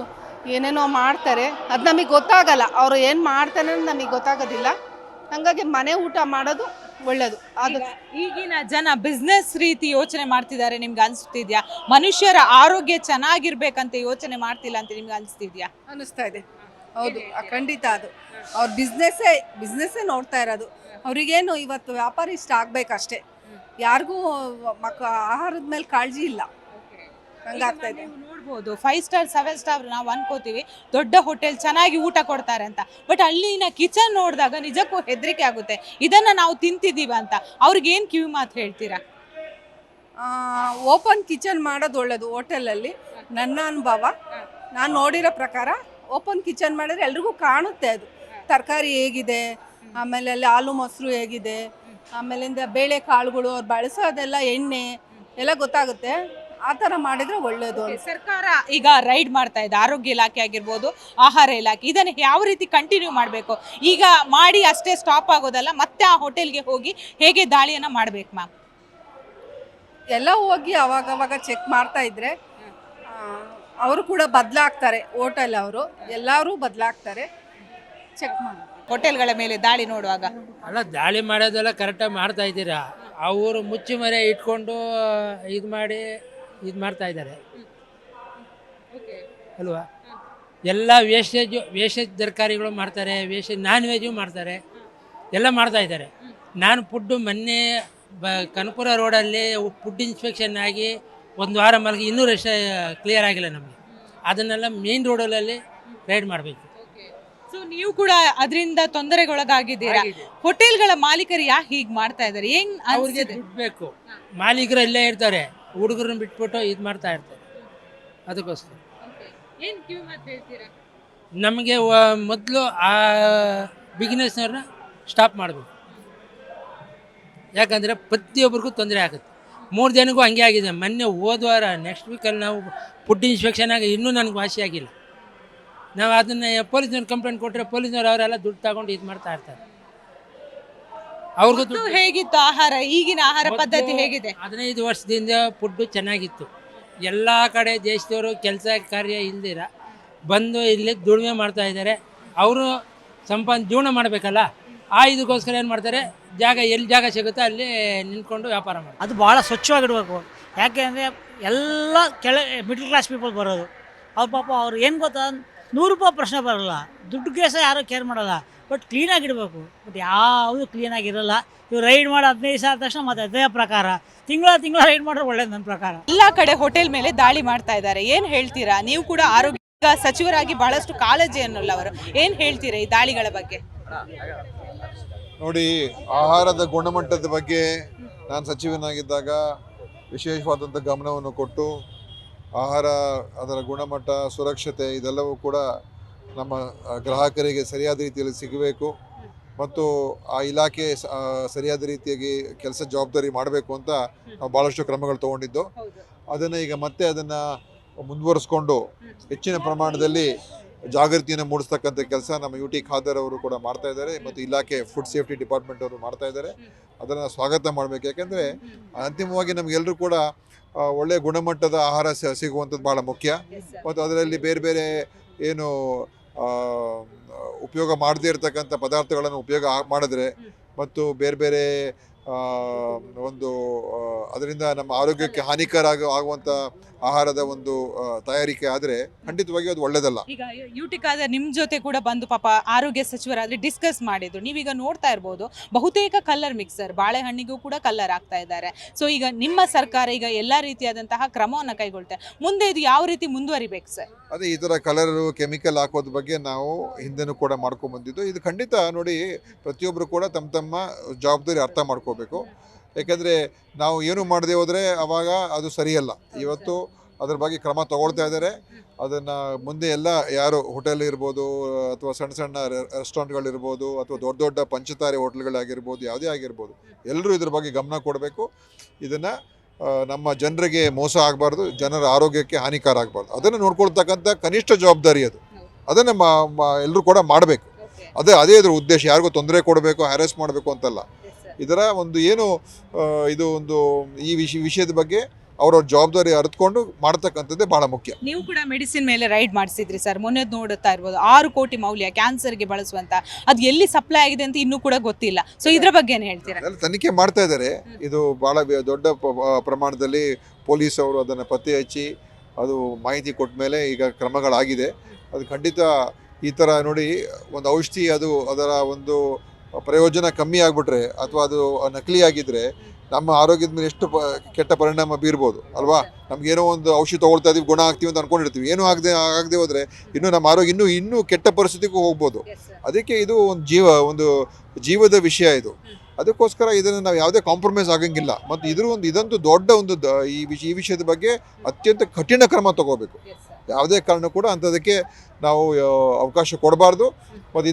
ಏನೇನೋ ಮಾಡ್ತಾರೆ. ಅದು ನಮಗೆ ಗೊತ್ತಾಗಲ್ಲ, ಅವರು ಏನು ಮಾಡ್ತಾರೆ ಅಂತ ನಮಗೆ ಗೊತ್ತಾಗೋದಿಲ್ಲ. ಹಾಗಾಗಿ ಮನೆ ಊಟ ಮಾಡೋದು ಒಳ್ಳೆಯದು. ಅದು ಈಗಿನ ಜನ ಬಿಸ್ನೆಸ್ ರೀತಿ ಯೋಚನೆ ಮಾಡ್ತಿದ್ದಾರೆ, ನಿಮ್ಗೆ ಅನಿಸ್ತಿದ್ಯಾ? ಮನುಷ್ಯರ ಆರೋಗ್ಯ ಚೆನ್ನಾಗಿರ್ಬೇಕಂತ ಯೋಚನೆ ಮಾಡ್ತಿಲ್ಲ ಅಂತ ನಿಮ್ಗೆ ಅನಿಸ್ತಿದ್ಯಾ? ಅನ್ನಿಸ್ತಾ ಇದೆ. ಹೌದು, ಖಂಡಿತ. ಅದು ಅವ್ರ ಬಿಸ್ನೆಸ್ಸೇ ನೋಡ್ತಾ ಇರೋದು. ಅವ್ರಿಗೇನು ಇವತ್ತು ವ್ಯಾಪಾರಿಷ್ಟ ಆಗಬೇಕಷ್ಟೇ, ಯಾರಿಗೂ ಆಹಾರದ ಮೇಲೆ ಕಾಳಜಿ ಇಲ್ಲ. ಹಂಗಾಗ್ತಾ ಇದೆ. ನೋಡ್ಬೋದು 5 ಸ್ಟಾರ್ 7 ಸ್ಟಾರ್ ನಾವು ಅನ್ಕೋತೀವಿ ದೊಡ್ಡ ಹೋಟೆಲ್ ಚೆನ್ನಾಗಿ ಊಟ ಕೊಡ್ತಾರೆ ಅಂತ. ಬಟ್ ಅಲ್ಲಿನ ಕಿಚನ್ ನೋಡಿದಾಗ ನಿಜಕ್ಕೂ ಹೆದರಿಕೆ ಆಗುತ್ತೆ, ಇದನ್ನ ನಾವು ತಿಂತಿದ್ದೀವ ಅಂತ. ಅವ್ರಿಗೇನು ಕಿವಿ ಮಾತು ಹೇಳ್ತೀರಾ? ಓಪನ್ ಕಿಚನ್ ಮಾಡೋದು ಒಳ್ಳೆಯದು. ಹೋಟೆಲಲ್ಲಿ ನನ್ನ ಅನುಭವ, ನಾನು ನೋಡಿರೋ ಪ್ರಕಾರ ಓಪನ್ ಕಿಚನ್ ಮಾಡಿದ್ರೆ ಎಲ್ರಿಗೂ ಕಾಣುತ್ತೆ ಅದು ತರಕಾರಿ ಹೇಗಿದೆ, ಆಮೇಲೆ ಅಲ್ಲಿ ಹಾಲು ಮೊಸರು ಹೇಗಿದೆ, ಆಮೇಲಿಂದ ಬೇಳೆ ಕಾಳುಗಳು ಅವ್ರು ಬಳಸೋದೆಲ್ಲ ಎಣ್ಣೆ ಎಲ್ಲ ಗೊತ್ತಾಗುತ್ತೆ. ಆ ಥರ ಮಾಡಿದರೆ ಒಳ್ಳೆಯದು. ಸರ್ಕಾರ ಈಗ ರೈಡ್ ಮಾಡ್ತಾ ಇದೆ, ಆರೋಗ್ಯ ಇಲಾಖೆ ಆಗಿರ್ಬೋದು, ಆಹಾರ ಇಲಾಖೆ, ಇದನ್ನು ಯಾವ ರೀತಿ ಕಂಟಿನ್ಯೂ ಮಾಡಬೇಕು? ಈಗ ಮಾಡಿ ಅಷ್ಟೇ ಸ್ಟಾಪ್ ಆಗೋದಲ್ಲ, ಮತ್ತೆ ಆ ಹೋಟೆಲ್ಗೆ ಹೋಗಿ ಹೇಗೆ ದಾಳಿಯನ್ನು ಮಾಡಬೇಕು ಮ್ಯಾಮ್? ಎಲ್ಲ ಹೋಗಿ ಅವಾಗವಾಗ ಚೆಕ್ ಮಾಡ್ತಾ ಇದ್ರೆ ಅವರು ಕೂಡ ಬದಲಾಗ್ತಾರೆ. ಹೋಟೆಲ್ ಅವರು ಎಲ್ಲರೂ ಬದಲಾಗ್ತಾರೆ, ಚೆಕ್ ಮಾಡಿ. ಹೋಟೆಲ್ಗಳ ಮೇಲೆ ದಾಳಿ ನೋಡುವಾಗ ಅಲ್ಲ, ದಾಳಿ ಮಾಡೋದೆಲ್ಲ ಕರೆಕ್ಟಾಗಿ ಮಾಡ್ತಾ ಇದ್ದೀರಾ. ಅವರು ಮುಚ್ಚಿ ಮರೆ ಇಟ್ಕೊಂಡು ಇದು ಮಾಡ್ತಾ ಇದ್ದಾರೆ ಅಲ್ವಾ? ಎಲ್ಲ ವೇಸ್ಟೇಜ್ ತರಕಾರಿಗಳು ಮಾಡ್ತಾರೆ, ನಾನ್ ವೆಜ್ಜು ಮಾಡ್ತಾರೆ, ಎಲ್ಲ ಮಾಡ್ತಾ ಇದ್ದಾರೆ. ನಾನು ಫುಡ್ಡು ಮೊನ್ನೆ ಕನಕಪುರ ರೋಡಲ್ಲಿ ಫುಡ್ ಇನ್ಸ್ಪೆಕ್ಷನ್ ಆಗಿ 1 ವಾರ ಮಲಗಿ ಇನ್ನೂ ಕ್ಲಿಯರ್ ಆಗಿಲ್ಲ ನಮಗೆ. ಅದನ್ನೆಲ್ಲ ಮೇನ್ ರೋಡಲ್ಲಿ ರೈಡ್ ಮಾಡಬೇಕು. ಸೊ ನೀವು ಕೂಡ ಅದರಿಂದ ತೊಂದರೆಗೊಳಗಾಗಿದ್ದೀರಾ? ಹೋಟೆಲ್ಗಳ ಮಾಲೀಕರು ಯಾಕೆ ಹೀಗೆ ಮಾಡ್ತಾ ಇದ್ದಾರೆ? ಅವ್ರಿಗೆ ದುಡ್ಡು ಬೇಕು, ಮಾಲೀಕರು ಇಲ್ಲೇ ಇರ್ತಾರೆ, ಹುಡುಗರನ್ನ ಬಿಟ್ಬಿಟ್ಟು ಇದು ಮಾಡ್ತಾ ಇರ್ತಾರೆ. ಅದಕ್ಕೋಸ್ಕರ ನಮಗೆ ಮೊದಲು ಆ ಬಿಗಿನೆಸ್ನವ್ರನ್ನ ಸ್ಟಾಪ್ ಮಾಡಬೇಕು. ಯಾಕಂದರೆ ಪ್ರತಿಯೊಬ್ಬರಿಗೂ ತೊಂದರೆ ಆಗುತ್ತೆ. 3 ಜನಕ್ಕೂ ಹಂಗೆ ಆಗಿದೆ. ಮೊನ್ನೆ ಹೋದ್ವಾರ ನೆಕ್ಸ್ಟ್ ವೀಕಲ್ಲಿ ನಾವು ಫುಡ್ ಇನ್ಸ್ಪೆಕ್ಷನ್ ಆಗಿ ಇನ್ನೂ ನನಗೆ ವಾಸಿಯಾಗಿಲ್ಲ. ನಾವು ಅದನ್ನು ಪೊಲೀಸ್ನವ್ರು ಕಂಪ್ಲೇಂಟ್ ಕೊಟ್ಟರೆ ಪೊಲೀಸ್ನವ್ರು ಅವರೆಲ್ಲ ದುಡ್ಡು ತಗೊಂಡು ಇದು ಮಾಡ್ತಾ ಇರ್ತಾರೆ. ಅವ್ರಿಗೂ ದುಡ್ಡು. ಹೇಗಿತ್ತು ಆಹಾರ? ಈಗಿನ ಆಹಾರ ಪದ್ಧತಿ ಹೇಗಿದೆ? 15 ವರ್ಷದಿಂದ ಫುಡ್ಡು ಚೆನ್ನಾಗಿತ್ತು. ಎಲ್ಲ ಕಡೆ ದೇಶದವರು ಕೆಲಸ ಕಾರ್ಯ ಇಲ್ದಿರ ಬಂದು ಇಲ್ಲಿ ದುಡಿಮೆ ಮಾಡ್ತಾ ಇದ್ದಾರೆ. ಅವರು ಜೀವನ ಮಾಡಬೇಕಲ್ಲ, ಆ ಇದಕ್ಕೋಸ್ಕರ ಏನು ಮಾಡ್ತಾರೆ, ಎಲ್ಲಿ ಜಾಗ ಸಿಗುತ್ತೋ ಅಲ್ಲಿ ನಿಂತ್ಕೊಂಡು ವ್ಯಾಪಾರ ಮಾಡ್ತಾರೆ. ಅದು ಭಾಳ ಸ್ವಚ್ಛವಾಗಿಡಬೇಕು. ಯಾಕೆ ಅಂದರೆ ಎಲ್ಲ ಮಿಡ್ಲ್ ಕ್ಲಾಸ್ ಪೀಪಲ್ ಬರೋದು, ಅವ್ರ ಪಾಪ ಅವ್ರು ಏನು ಗೊತ್ತಾ, 100 ರೂಪಾಯಿ ಪ್ರಶ್ನೆ ಬರೋಲ್ಲ, ದುಡ್ಡಿಗೆ ಸಹ ಯಾರೂ ಕೇರ್ ಮಾಡೋಲ್ಲ. ಬಟ್ ಕ್ಲೀನಾಗಿಡಬೇಕು. ಬಟ್ ಯಾವುದು ಕ್ಲೀನಾಗಿರಲ್ಲ. ಇವ್ರು ರೈಡ್ ಮಾಡಿ 15 ಸಾವಿರ ತಕ್ಷಣ ಮತ್ತೆ ಅದೇ ಪ್ರಕಾರ ತಿಂಗಳ ರೈಡ್ ಮಾಡಿದ್ರೆ ಒಳ್ಳೇದು ನನ್ನ ಪ್ರಕಾರ. ಎಲ್ಲ ಕಡೆ ಹೋಟೆಲ್ ಮೇಲೆ ದಾಳಿ ಮಾಡ್ತಾ ಇದ್ದಾರೆ, ಏನು ಹೇಳ್ತೀರಾ? ನೀವು ಕೂಡ ಆರೋಗ್ಯ ಸಚಿವರಾಗಿ ಬಹಳಷ್ಟು ಕಾಳಜಿಯನ್ನುಳ್ಳವರು, ಏನು ಹೇಳ್ತೀರಾ ಈ ದಾಳಿಗಳ ಬಗ್ಗೆ? ನೋಡಿ, ಆಹಾರದ ಗುಣಮಟ್ಟದ ಬಗ್ಗೆ ನಾನು ಸಚಿವನಾಗಿದ್ದಾಗ ವಿಶೇಷವಾದಂಥ ಗಮನವನ್ನು ಕೊಟ್ಟು ಆಹಾರ, ಅದರ ಗುಣಮಟ್ಟ, ಸುರಕ್ಷತೆ ಇದೆಲ್ಲವೂ ಕೂಡ ನಮ್ಮ ಗ್ರಾಹಕರಿಗೆ ಸರಿಯಾದ ರೀತಿಯಲ್ಲಿ ಸಿಗಬೇಕು ಮತ್ತು ಆ ಇಲಾಖೆ ಸರಿಯಾದ ರೀತಿಯಾಗಿ ಕೆಲಸ ಜವಾಬ್ದಾರಿ ಮಾಡಬೇಕು ಅಂತ ನಾವು ಭಾಳಷ್ಟು ಕ್ರಮಗಳು ತೊಗೊಂಡಿದ್ದು. ಅದನ್ನು ಈಗ ಮತ್ತೆ ಅದನ್ನು ಮುಂದುವರಿಸ್ಕೊಂಡು ಹೆಚ್ಚಿನ ಪ್ರಮಾಣದಲ್ಲಿ ಜಾಗೃತಿಯನ್ನು ಮೂಡಿಸ್ತಕ್ಕಂಥ ಕೆಲಸ ನಮ್ಮ UT ಖಾದರ್ ಅವರು ಕೂಡ ಮಾಡ್ತಾ ಇದ್ದಾರೆ ಮತ್ತು ಇಲಾಖೆ ಫುಡ್ ಸೇಫ್ಟಿ ಡಿಪಾರ್ಟ್ಮೆಂಟ್ ಅವರು ಮಾಡ್ತಾ ಇದ್ದಾರೆ. ಅದನ್ನು ಸ್ವಾಗತ ಮಾಡಬೇಕು. ಯಾಕೆಂದರೆ ಅಂತಿಮವಾಗಿ ನಮಗೆಲ್ಲರೂ ಕೂಡ ಒಳ್ಳೆಯ ಗುಣಮಟ್ಟದ ಆಹಾರ ಸಿಗುವಂಥದ್ದು ಭಾಳ ಮುಖ್ಯ. ಮತ್ತು ಅದರಲ್ಲಿ ಬೇರೆ ಬೇರೆ ಏನು ಉಪಯೋಗ ಮಾಡದೇ ಇರತಕ್ಕಂಥ ಪದಾರ್ಥಗಳನ್ನು ಉಪಯೋಗ ಮಾಡಿದ್ರೆ ಮತ್ತು ಬೇರೆ ಬೇರೆ ಒಂದು ಅದರಿಂದ ನಮ್ಮ ಆರೋಗ್ಯಕ್ಕೆ ಹಾನಿಕರ ಆಗುವಂಥ ಆಹಾರದ ಒಂದು ತಯಾರಿಕೆ ಆದರೆ ಖಂಡಿತವಾಗಿ ಅದು ಒಳ್ಳೆಯದಲ್ಲ. ಈಗ UT ಖಾದರ್ ನಿಮ್ಮ ಜೊತೆ ಕೂಡ ಬಂದು ಪಾಪ ಆರೋಗ್ಯ ಸಚಿವರಾದ್ರೆ ಡಿಸ್ಕಸ್ ಮಾಡಿದ್ರು. ನೀವೀಗ ನೋಡ್ತಾ ಇರ್ಬೋದು, ಬಹುತೇಕ ಕಲರ್ ಮಿಕ್ಸರ್, ಬಾಳೆಹಣ್ಣಿಗೂ ಕೂಡ ಕಲರ್ ಆಗ್ತಾ ಇದ್ದಾರೆ. ಸೊ ಈಗ ನಿಮ್ಮ ಸರ್ಕಾರ ಈಗ ಎಲ್ಲ ರೀತಿಯಾದಂತಹ ಕ್ರಮವನ್ನು ಕೈಗೊಳ್ತಾರೆ. ಮುಂದೆ ಇದು ಯಾವ ರೀತಿ ಮುಂದುವರಿಬೇಕು ಸರ್? ಅದೇ ಈ ಥರ ಕಲರು, ಕೆಮಿಕಲ್ ಹಾಕೋದ್ರ ಬಗ್ಗೆ ನಾವು ಹಿಂದೆನೂ ಕೂಡ ಮಾಡ್ಕೊಂಡ್ಬಂದಿದ್ದು. ಇದು ಖಂಡಿತ ನೋಡಿ, ಪ್ರತಿಯೊಬ್ಬರು ಕೂಡ ತಮ್ಮ ಜವಾಬ್ದಾರಿ ಅರ್ಥ ಮಾಡ್ಕೋಬೇಕು. ಯಾಕೆಂದರೆ ನಾವು ಏನು ಮಾಡದೆ ಹೋದರೆ ಆವಾಗ ಅದು ಸರಿಯಲ್ಲ. ಇವತ್ತು ಅದ್ರ ಬಗ್ಗೆ ಕ್ರಮ ತಗೊಳ್ತಾ ಇದ್ದಾರೆ. ಅದನ್ನು ಮುಂದೆ ಎಲ್ಲ ಯಾರು ಹೋಟೆಲ್ ಇರ್ಬೋದು ಅಥವಾ ಸಣ್ಣ ಸಣ್ಣ ರೆಸ್ಟೋರೆಂಟ್ಗಳಿರ್ಬೋದು ಅಥವಾ ದೊಡ್ಡ ದೊಡ್ಡ ಪಂಚತಾರೆ ಹೋಟ್ಲ್ಗಳಾಗಿರ್ಬೋದು, ಯಾವುದೇ ಆಗಿರ್ಬೋದು, ಎಲ್ಲರೂ ಇದ್ರ ಬಗ್ಗೆ ಗಮನ ಕೊಡಬೇಕು. ಇದನ್ನು ನಮ್ಮ ಜನರಿಗೆ ಮೋಸ ಆಗಬಾರ್ದು, ಜನರ ಆರೋಗ್ಯಕ್ಕೆ ಹಾನಿಕಾರ ಆಗಬಾರ್ದು. ಅದನ್ನು ನೋಡ್ಕೊಳ್ತಕ್ಕಂಥ ಕನಿಷ್ಠ ಜವಾಬ್ದಾರಿ ಅದು. ಅದನ್ನು ಎಲ್ಲರೂ ಕೂಡ ಮಾಡಬೇಕು. ಅದೇ ಇದ್ರ ಉದ್ದೇಶ. ಯಾರಿಗೂ ತೊಂದರೆ ಕೊಡಬೇಕು, ಹ್ಯಾರೆಸ್ ಮಾಡಬೇಕು ಅಂತಲ್ಲ. ಇದರ ಒಂದು ಏನು ಇದು ಒಂದು ಈ ವಿಷಯದ ಬಗ್ಗೆ ಅವರವ್ರ ಜವಾಬ್ದಾರಿ ಅರಿತುಕೊಂಡು ಮಾಡ್ತಕ್ಕಂಥದ್ದೇ ಬಹಳ ಮುಖ್ಯ. ನೀವು ಕೂಡ ಮೆಡಿಸಿನ್ ಮೇಲೆ ರೈಡ್ ಮಾಡಿಸಿದ್ರಿ ಸರ್, ಮೊನ್ನೆ ನೋಡುತ್ತಾ ಇರ್ಬೋದು 6 ಕೋಟಿ ಮೌಲ್ಯ ಕ್ಯಾನ್ಸರ್ಗೆ ಬಳಸುವಂತ, ಅದು ಎಲ್ಲಿ ಸಪ್ಲೈ ಆಗಿದೆ ಅಂತ ಇನ್ನೂ ಕೂಡ ಗೊತ್ತಿಲ್ಲ. ಸೊ ಇದ್ರ ಬಗ್ಗೆ ಏನು ಹೇಳ್ತೀರಾ? ಎಲ್ಲ ತನಿಖೆ ಮಾಡ್ತಾ ಇದ್ದಾರೆ. ಇದು ಭಾಳ ದೊಡ್ಡ ಪ್ರಮಾಣದಲ್ಲಿ ಪೊಲೀಸ್ ಅವರು ಅದನ್ನು ಪತ್ತೆ ಹಚ್ಚಿ ಅದು ಮಾಹಿತಿ ಕೊಟ್ಟ ಮೇಲೆ ಈಗ ಕ್ರಮಗಳಾಗಿದೆ. ಅದು ಖಂಡಿತ ಈ ಥರ ನೋಡಿ, ಒಂದು ಔಷಧಿ ಅದರ ಒಂದು ಪ್ರಯೋಜನ ಕಮ್ಮಿ ಆಗಿಬಿಟ್ರೆ ಅಥವಾ ಅದು ನಕಲಿ ಆಗಿದ್ದರೆ ನಮ್ಮ ಆರೋಗ್ಯದ ಮೇಲೆ ಎಷ್ಟು ಕೆಟ್ಟ ಪರಿಣಾಮ ಬೀರ್ಬೋದು ಅಲ್ವಾ? ನಮಗೇನೋ ಒಂದು ಔಷಧಿ ತೊಗೊಳ್ತಾ ಇದೀವಿ, ಗುಣ ಆಗ್ತೀವಿ ಅಂತ ಅಂದ್ಕೊಂಡಿರ್ತೀವಿ. ಏನೂ ಆಗದೆ ಹೋದರೆ ಇನ್ನೂ ನಮ್ಮ ಆರೋಗ್ಯ ಇನ್ನೂ ಕೆಟ್ಟ ಪರಿಸ್ಥಿತಿಗೂ ಹೋಗ್ಬೋದು. ಅದಕ್ಕೆ ಇದು ಒಂದು ಜೀವದ ವಿಷಯ ಇದು. ಅದಕ್ಕೋಸ್ಕರ ಇದನ್ನು ನಾವು ಯಾವುದೇ ಕಾಂಪ್ರಮೈಸ್ ಆಗಂಗಿಲ್ಲ. ಮತ್ತು ಇದಂತೂ ದೊಡ್ಡ ಈ ವಿಷಯದ ಬಗ್ಗೆ ಅತ್ಯಂತ ಕಠಿಣ ಕ್ರಮ ತಗೋಬೇಕು. ಯಾವುದೇ ಕಾರಣ ಕೂಡ ಅಂಥದಕ್ಕೆ ನಾವು ಅವಕಾಶ ಕೊಡಬಾರ್ದು. ಮತ್ತು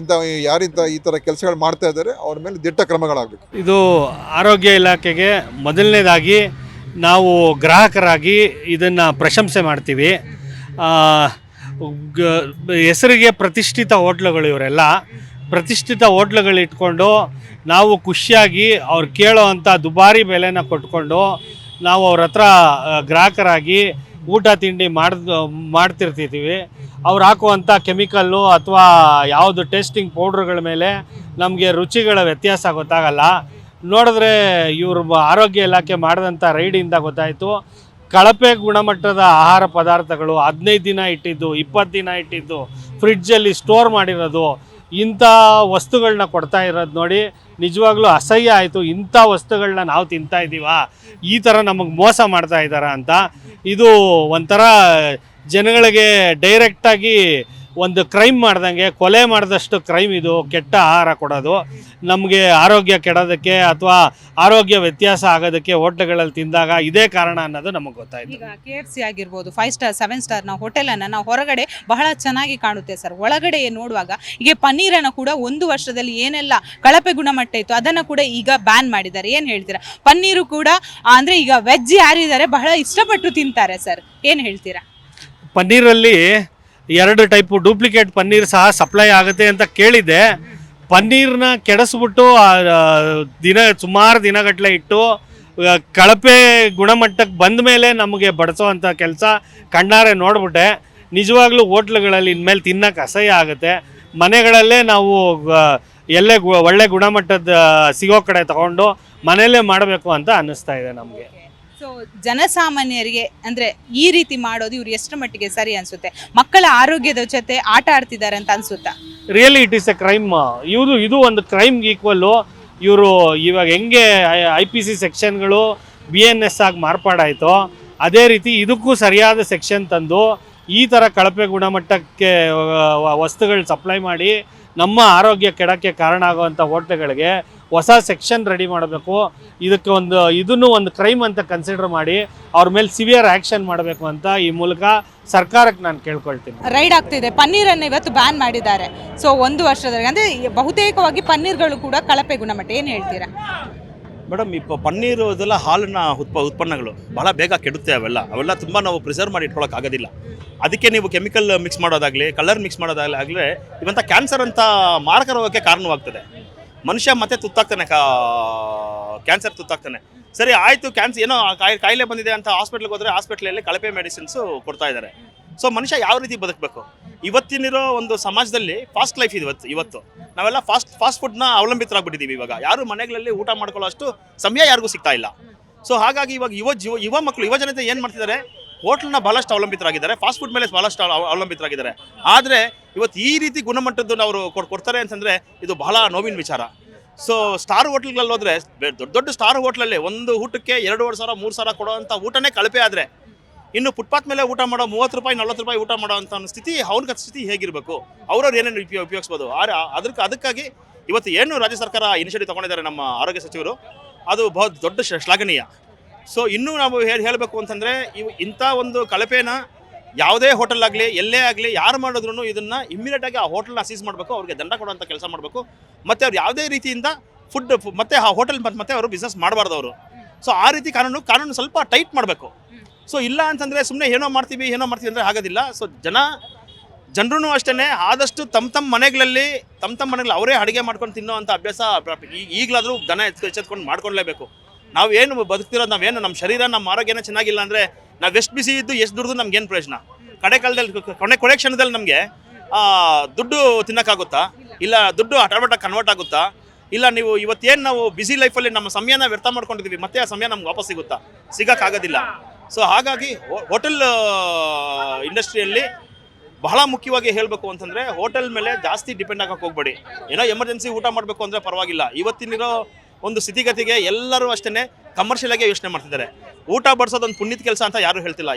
ಈ ಥರ ಕೆಲಸಗಳು ಮಾಡ್ತಾ ಇದ್ದಾರೆ ಅವ್ರ ಮೇಲೆ ದಿಟ್ಟ ಕ್ರಮಗಳಾಗಬೇಕು. ಇದು ಆರೋಗ್ಯ ಇಲಾಖೆಗೆ ಮೊದಲನೇದಾಗಿ ನಾವು ಗ್ರಾಹಕರಾಗಿ ಇದನ್ನು ಪ್ರಶಂಸೆ ಮಾಡ್ತೀವಿ. ಹೆಸರಿಗೆ ಪ್ರತಿಷ್ಠಿತ ಹೋಟ್ಲುಗಳು, ಇವರೆಲ್ಲ ಪ್ರತಿಷ್ಠಿತ ಹೋಟ್ಲುಗಳಿಟ್ಕೊಂಡು ನಾವು ಖುಷಿಯಾಗಿ ಅವ್ರು ಕೇಳೋ ಅಂಥ ದುಬಾರಿ ಬೆಲೆನ ಕೊಟ್ಕೊಂಡು ನಾವು ಅವ್ರ ಹತ್ರ ಗ್ರಾಹಕರಾಗಿ ಊಟ ತಿಂಡಿ ಮಾಡ್ತಿರ್ತೀವಿ. ಅವ್ರು ಹಾಕುವಂಥ ಕೆಮಿಕಲ್ಲು ಅಥವಾ ಯಾವುದು ಟೇಸ್ಟಿಂಗ್ ಪೌಡ್ರುಗಳ ಮೇಲೆ ನಮಗೆ ರುಚಿಗಳ ವ್ಯತ್ಯಾಸ ಗೊತ್ತಾಗಲ್ಲ. ನೋಡಿದ್ರೆ ಇವರು ಆರೋಗ್ಯ ಇಲಾಖೆ ಮಾಡಿದಂಥ ರೈಡಿಂದ ಗೊತ್ತಾಯಿತು, ಕಳಪೆ ಗುಣಮಟ್ಟದ ಆಹಾರ ಪದಾರ್ಥಗಳು 15 ದಿನ ಇಟ್ಟಿದ್ದು, 20 ದಿನ ಇಟ್ಟಿದ್ದು, ಫ್ರಿಡ್ಜಲ್ಲಿ ಸ್ಟೋರ್ ಮಾಡಿರೋದು, ಇಂಥ ವಸ್ತುಗಳನ್ನ ಕೊಡ್ತಾ ಇರೋದು ನೋಡಿ ನಿಜವಾಗ್ಲೂ ಅಸಹ್ಯ ಆಯಿತು. ಇಂಥ ವಸ್ತುಗಳನ್ನ ನಾವು ತಿಂತಾ ಇದ್ದೀವಾ, ಈ ಥರ ನಮಗೆ ಮೋಸ ಮಾಡ್ತಾ ಇದ್ದಾರಾ ಅಂತ. ಇದು ಒಂಥರ ಜನಗಳಿಗೆ ಡೈರೆಕ್ಟಾಗಿ ಒಂದು ಕ್ರೈಮ್ ಮಾಡ್ದಂಗೆ, ಕೊಲೆ ಮಾಡಿದಷ್ಟು ಕ್ರೈಮ್ ಇದು. ಕೆಟ್ಟ ಆಹಾರ ಕೊಡೋದು ನಮಗೆ ಆರೋಗ್ಯ ಕೆಡೋದಕ್ಕೆ ಅಥವಾ ಆರೋಗ್ಯ ವ್ಯತ್ಯಾಸ ಆಗೋದಕ್ಕೆ ಹೋಟ್ಲುಗಳಲ್ಲಿ ತಿಂದಾಗ ಇದೇ ಕಾರಣ ಅನ್ನೋದು ನಮಗೆ ಗೊತ್ತಾಯಿತು. ಈಗ KFC ಆಗಿರ್ಬೋದು, 5 ಸ್ಟಾರ್ 7 ಸ್ಟಾರ್ ನಾವು ಹೋಟೆಲನ್ನು ನಾವು ಹೊರಗಡೆ ಬಹಳ ಚೆನ್ನಾಗಿ ಕಾಣುತ್ತೆ ಸರ್. ಒಳಗಡೆ ನೋಡುವಾಗ ಈಗ ಪನ್ನೀರನ್ನು ಕೂಡ 1 ವರ್ಷದಲ್ಲಿ ಏನೆಲ್ಲ ಕಳಪೆ ಗುಣಮಟ್ಟ ಇತ್ತು ಅದನ್ನು ಕೂಡ ಈಗ ಬ್ಯಾನ್ ಮಾಡಿದ್ದಾರೆ. ಏನು ಹೇಳ್ತೀರಾ? ಪನ್ನೀರು ಕೂಡ ಅಂದರೆ ಈಗ ವೆಜ್ ಯಾರಿದ್ದಾರೆ ಬಹಳ ಇಷ್ಟಪಟ್ಟು ತಿಂತಾರೆ ಸರ್, ಏನು ಹೇಳ್ತೀರಾ? ಪನ್ನೀರಲ್ಲಿ 2 ಟೈಪು ಡೂಪ್ಲಿಕೇಟ್ ಪನ್ನೀರ್ ಸಹ ಸಪ್ಲೈ ಆಗುತ್ತೆ ಅಂತ ಕೇಳಿದ್ದೆ. ಪನ್ನೀರ್ನ ಕೆಡಿಸ್ಬಿಟ್ಟು ಸುಮಾರು ದಿನಗಟ್ಟಲೆ ಇಟ್ಟು ಕಳಪೆ ಗುಣಮಟ್ಟಕ್ಕೆ ಬಂದ ಮೇಲೆ ನಮಗೆ ಬಡಿಸೋವಂಥ ಕೆಲಸ ಕಣ್ಣಾರೆ ನೋಡ್ಬಿಟ್ಟೆ. ನಿಜವಾಗ್ಲೂ ಹೋಟ್ಲುಗಳಲ್ಲಿ ಇನ್ಮೇಲೆ ತಿನ್ನೋಕೆ ಅಸಹ್ಯ ಆಗುತ್ತೆ. ಮನೆಗಳಲ್ಲೇ ನಾವು ಎಲ್ಲೇ ಒಳ್ಳೆ ಗುಣಮಟ್ಟದ ಸಿಗೋ ಕಡೆ ತಗೊಂಡು ಮನೆಯಲ್ಲೇ ಮಾಡಬೇಕು ಅಂತ ಅನ್ನಿಸ್ತಾ ಇದೆ ನಮಗೆ. ಸೊ ಜನಸಾಮಾನ್ಯರಿಗೆ ಅಂದರೆ ಈ ರೀತಿ ಮಾಡೋದು ಇವ್ರು ಎಷ್ಟರ ಮಟ್ಟಿಗೆ ಸರಿ ಅನಿಸುತ್ತೆ? ಮಕ್ಕಳ ಆರೋಗ್ಯದ ಜೊತೆ ಆಟ ಆಡ್ತಿದ್ದಾರೆ ಅಂತ ಅನಿಸುತ್ತಾ? Really it is a crime. ಇದು ಒಂದು ಕ್ರೈಮ್ಗೆ ಈಕ್ವಲ್ಲು. ಇವರು ಇವಾಗ ಹೆಂಗೆ IPC ಸೆಕ್ಷನ್ಗಳು BNS ಆಗಿ ಮಾರ್ಪಾಡಾಯಿತೋ ಅದೇ ರೀತಿ ಇದಕ್ಕೂ ಸರಿಯಾದ ಸೆಕ್ಷನ್ ತಂದು ಈ ಥರ ಕಳಪೆ ಗುಣಮಟ್ಟಕ್ಕೆ ವಸ್ತುಗಳು ಸಪ್ಲೈ ಮಾಡಿ ನಮ್ಮ ಆರೋಗ್ಯ ಕೆಡಕ್ಕೆ ಕಾರಣ ಆಗುವಂಥ ಹೋಟ್ಲುಗಳಿಗೆ ಹೊಸ ಸೆಕ್ಷನ್ ರೆಡಿ ಮಾಡಬೇಕು. ಇದಕ್ಕೆ ಇದನ್ನು ಒಂದು ಕ್ರೈಮ್ ಅಂತ ಕನ್ಸಿಡರ್ ಮಾಡಿ ಅವ್ರ ಮೇಲೆ ಸಿವಿಯರ್ ಆ್ಯಕ್ಷನ್ ಮಾಡಬೇಕು ಅಂತ ಈ ಮೂಲಕ ಸರ್ಕಾರಕ್ಕೆ ನಾನು ಕೇಳ್ಕೊಳ್ತೀನಿ. ರೈಡ್ ಆಗ್ತಿದೆ, ಪನ್ನೀರನ್ನು ಇವತ್ತು ಬ್ಯಾನ್ ಮಾಡಿದ್ದಾರೆ. ಸೊ 1 ವರ್ಷದವರೆಗೆ ಅಂದರೆ ಬಹುತೇಕವಾಗಿ ಪನ್ನೀರ್ಗಳು ಕೂಡ ಕಳಪೆ ಗುಣಮಟ್ಟ, ಏನು ಹೇಳ್ತೀರಾ? ಮೇಡಮ್, ಪನ್ನೀರು ಇದೆಲ್ಲ ಹಾಲಿನ ಉತ್ಪನ್ನಗಳು ಭಾಳ ಬೇಗ ಕೆಡುತ್ತೆ. ಅವೆಲ್ಲ ತುಂಬ ನಾವು ಪ್ರಿಸರ್ವ್ ಮಾಡಿ ಇಟ್ಕೊಳ್ಳೋಕ್ಕಾಗೋದಿಲ್ಲ. ಅದಕ್ಕೆ ನೀವು ಕೆಮಿಕಲ್ ಮಿಕ್ಸ್ ಮಾಡೋದಾಗಲಿ, ಕಲರ್ ಮಿಕ್ಸ್ ಮಾಡೋದಾಗಲಿ ಇವಂಥ ಕ್ಯಾನ್ಸರ್ ಅಂತ ಮಾರಕ ರೋಗಕ್ಕೆ ಕಾರಣವಾಗ್ತದೆ. ಮನುಷ್ಯ ಮತ್ತೆ ತುತ್ತಾಗ್ತಾನೆ, ಕ್ಯಾನ್ಸರ್ ತುತ್ತಾಗ್ತಾನೆ. ಸರಿ ಆಯಿತು, ಏನೋ ಕಾಯಿಲೆ ಬಂದಿದೆ ಅಂತ ಹಾಸ್ಪಿಟ್ಲಿಗೆ ಹೋದರೆ ಹಾಸ್ಪಿಟ್ಲಲ್ಲಿ ಕಳಪೆ ಮೆಡಿಸಿನ್ಸು ಕೊಡ್ತಾ ಇದ್ದಾರೆ. ಸೊ ಮನುಷ್ಯ ಯಾವ ರೀತಿ ಬದುಕಬೇಕು? ಇವತ್ತಿನಿರೋ ಒಂದು ಸಮಾಜದಲ್ಲಿ ಫಾಸ್ಟ್ ಲೈಫ್ ಇದೆ. ಇವತ್ತು ನಾವೆಲ್ಲ ಫಾಸ್ಟ್ ಫುಡ್ನ ಅವಲಂಬಿತರಾಗ್ಬಿಟ್ಟಿದ್ದೀವಿ. ಇವಾಗ ಯಾರು ಮನೆಗಳಲ್ಲಿ ಊಟ ಮಾಡ್ಕೊಳ್ಳೋ ಅಷ್ಟು ಸಮಯ ಯಾರಿಗೂ ಸಿಗ್ತಾ ಇಲ್ಲ. ಸೊ ಹಾಗಾಗಿ ಇವಾಗ ಯುವ ಮಕ್ಕಳು, ಯುವ ಜನತೆ ಏನು ಮಾಡ್ತಿದ್ದಾರೆ, ಹೋಟ್ಲನ್ನ ಭಾಳಷ್ಟು ಅವಲಂಬಿತರಾಗಿದ್ದಾರೆ, ಫಾಸ್ಟ್ ಫುಡ್ ಮೇಲೆ ಭಾಳಷ್ಟು ಅವಲಂಬಿತರಾಗಿದ್ದಾರೆ. ಆದರೆ ಇವತ್ತು ಈ ರೀತಿ ಗುಣಮಟ್ಟದ್ದು ಅವರು ಕೊಡ್ತಾರೆ ಅಂತಂದರೆ ಇದು ಬಹಳ ನೋವಿನ ವಿಚಾರ. ಸೊ ಸ್ಟಾರ್ ಹೋಟ್ಲ್ಗಳಲ್ಲಿ ಹೋದರೆ, ದೊಡ್ಡ ಸ್ಟಾರ್ ಹೋಟ್ಲಲ್ಲಿ ಒಂದು ಊಟಕ್ಕೆ 2,500 3,000 ಕೊಡೋವಂಥ ಊಟನೇ ಕಳಪೆ ಆದರೆ, ಇನ್ನು ಫುಟ್ಪಾತ್ ಮೇಲೆ ಊಟ ಮಾಡೋ 30 ರೂಪಾಯಿ 40 ರೂಪಾಯಿ ಊಟ ಮಾಡೋ ಅಂಥ ಸ್ಥಿತಿ, ಅವ್ರ ಸ್ಥಿತಿ ಹೇಗಿರಬೇಕು? ಅವ್ರವ್ರು ಏನೇನು ಉಪಯೋಗಿಸ್ಬೋದು? ಅದಕ್ಕಾಗಿ ಇವತ್ತು ಏನು ರಾಜ್ಯ ಸರ್ಕಾರ ಇನಿಷಿಯೇಟಿವ್ ತೊಗೊಂಡಿದ್ದಾರೆ ನಮ್ಮ ಆರೋಗ್ಯ ಸಚಿವರು, ಅದು ಬಹು ದೊಡ್ಡ ಶ್ಲಾಘನೀಯ. ಸೊ ಇನ್ನೂ ನಾವು ಹೇಳಬೇಕು ಅಂತಂದರೆ, ಇಂಥ ಒಂದು ಕಳಪೆನ ಯಾವುದೇ ಹೋಟೆಲ್ ಆಗಲಿ, ಎಲ್ಲೇ ಆಗಲಿ, ಯಾರು ಮಾಡಿದ್ರು ಇದನ್ನು ಇಮ್ಮಿಡಿಯೇಟಾಗಿ ಆ ಹೋಟೆಲ್ನ ಸೀಸ್ ಮಾಡಬೇಕು, ಅವ್ರಿಗೆ ದಂಡ ಕೊಡುವಂಥ ಕೆಲಸ ಮಾಡಬೇಕು. ಮತ್ತು ಅವ್ರು ಯಾವುದೇ ರೀತಿಯಿಂದ ಫುಡ್ ಮತ್ತೆ ಆ ಹೋಟೆಲ್ ಮತ್ತೆ ಅವರು ಬಿಸ್ನೆಸ್ ಮಾಡಬಾರ್ದು ಅವರು. ಸೊ ಆ ರೀತಿ ಕಾನೂನು ಸ್ವಲ್ಪ ಟೈಟ್ ಮಾಡಬೇಕು. ಸೊ ಇಲ್ಲ ಅಂತಂದರೆ ಸುಮ್ಮನೆ ಏನೋ ಮಾಡ್ತೀವಿ ಅಂದರೆ ಆಗೋದಿಲ್ಲ. ಸೊ ಜನರೂ ಅಷ್ಟೇ ಆದಷ್ಟು ತಮ್ಮ ಮನೆಗಳಲ್ಲಿ ಅವರೇ ಅಡುಗೆ ಮಾಡ್ಕೊಂಡು ತಿನ್ನೋ ಅಂಥ ಅಭ್ಯಾಸ ಈಗಲಾದರೂ ದನ ಎಚ್ಚೆತ್ಕೊಂಡು ಮಾಡ್ಕೊಳ್ಲೇಬೇಕು. ನಾವೇನು ಬದುಕ್ತಿರೋದು, ನಾವೇನು ನಮ್ಮ ಶರೀರ, ನಮ್ಮ ಆರೋಗ್ಯನ ಚೆನ್ನಾಗಿಲ್ಲ ಅಂದರೆ ನಾವು ಎಷ್ಟು ಬಿಸಿ ಇದ್ದು ಎಷ್ಟು ದುಡ್ದು ನಮ್ಗೇನು ಪ್ರಯೋಜನ? ಕೊನೆ ಕ್ಷಣದಲ್ಲಿ ನಮಗೆ ದುಡ್ಡು ತಿನ್ನೋಕ್ಕಾಗುತ್ತಾ? ಇಲ್ಲ ದುಡ್ಡು ಆಟೋಮೆಟಿಕ್ ಕನ್ವರ್ಟ್ ಆಗುತ್ತಾ? ಇಲ್ಲ ನೀವು ಇವತ್ತೇನು ನಾವು ಬಿಸಿ ಲೈಫಲ್ಲಿ ನಮ್ಮ ಸಮಯನ ವ್ಯರ್ಥ ಮಾಡ್ಕೊಂಡಿದ್ದೀವಿ, ಮತ್ತೆ ಆ ಸಮಯ ನಮ್ಗೆ ವಾಪಸ್ ಸಿಗುತ್ತಾ? ಸಿಗೋಕ್ಕಾಗೋದಿಲ್ಲ. ಸೊ ಹಾಗಾಗಿ ಹೋಟೆಲ್ ಇಂಡಸ್ಟ್ರಿಯಲ್ಲಿ ಬಹಳ ಮುಖ್ಯವಾಗಿ ಹೇಳಬೇಕು ಅಂತಂದರೆ, ಹೋಟೆಲ್ ಮೇಲೆ ಜಾಸ್ತಿ ಡಿಪೆಂಡ್ ಆಗೋಕ್ಕೆ ಹೋಗ್ಬೇಡಿ. ಏನೋ ಎಮರ್ಜೆನ್ಸಿ ಊಟ ಮಾಡಬೇಕು ಅಂದರೆ ಪರವಾಗಿಲ್ಲ. ಇವತ್ತಿನಿರೋ ಒಂದು ಸ್ಥಿತಿಗತಿಗೆ ಎಲ್ಲರೂ ಅಷ್ಟೇ ಕಮರ್ಷಿಯಲಾಗಿ ಯೋಚನೆ ಮಾಡ್ತಿದ್ದಾರೆ. ಊಟ ಬಡಿಸೋದು ಒಂದು ಪುಣ್ಯದ ಕೆಲಸ ಅಂತ ಯಾರೂ ಹೇಳ್ತಿಲ್ಲ.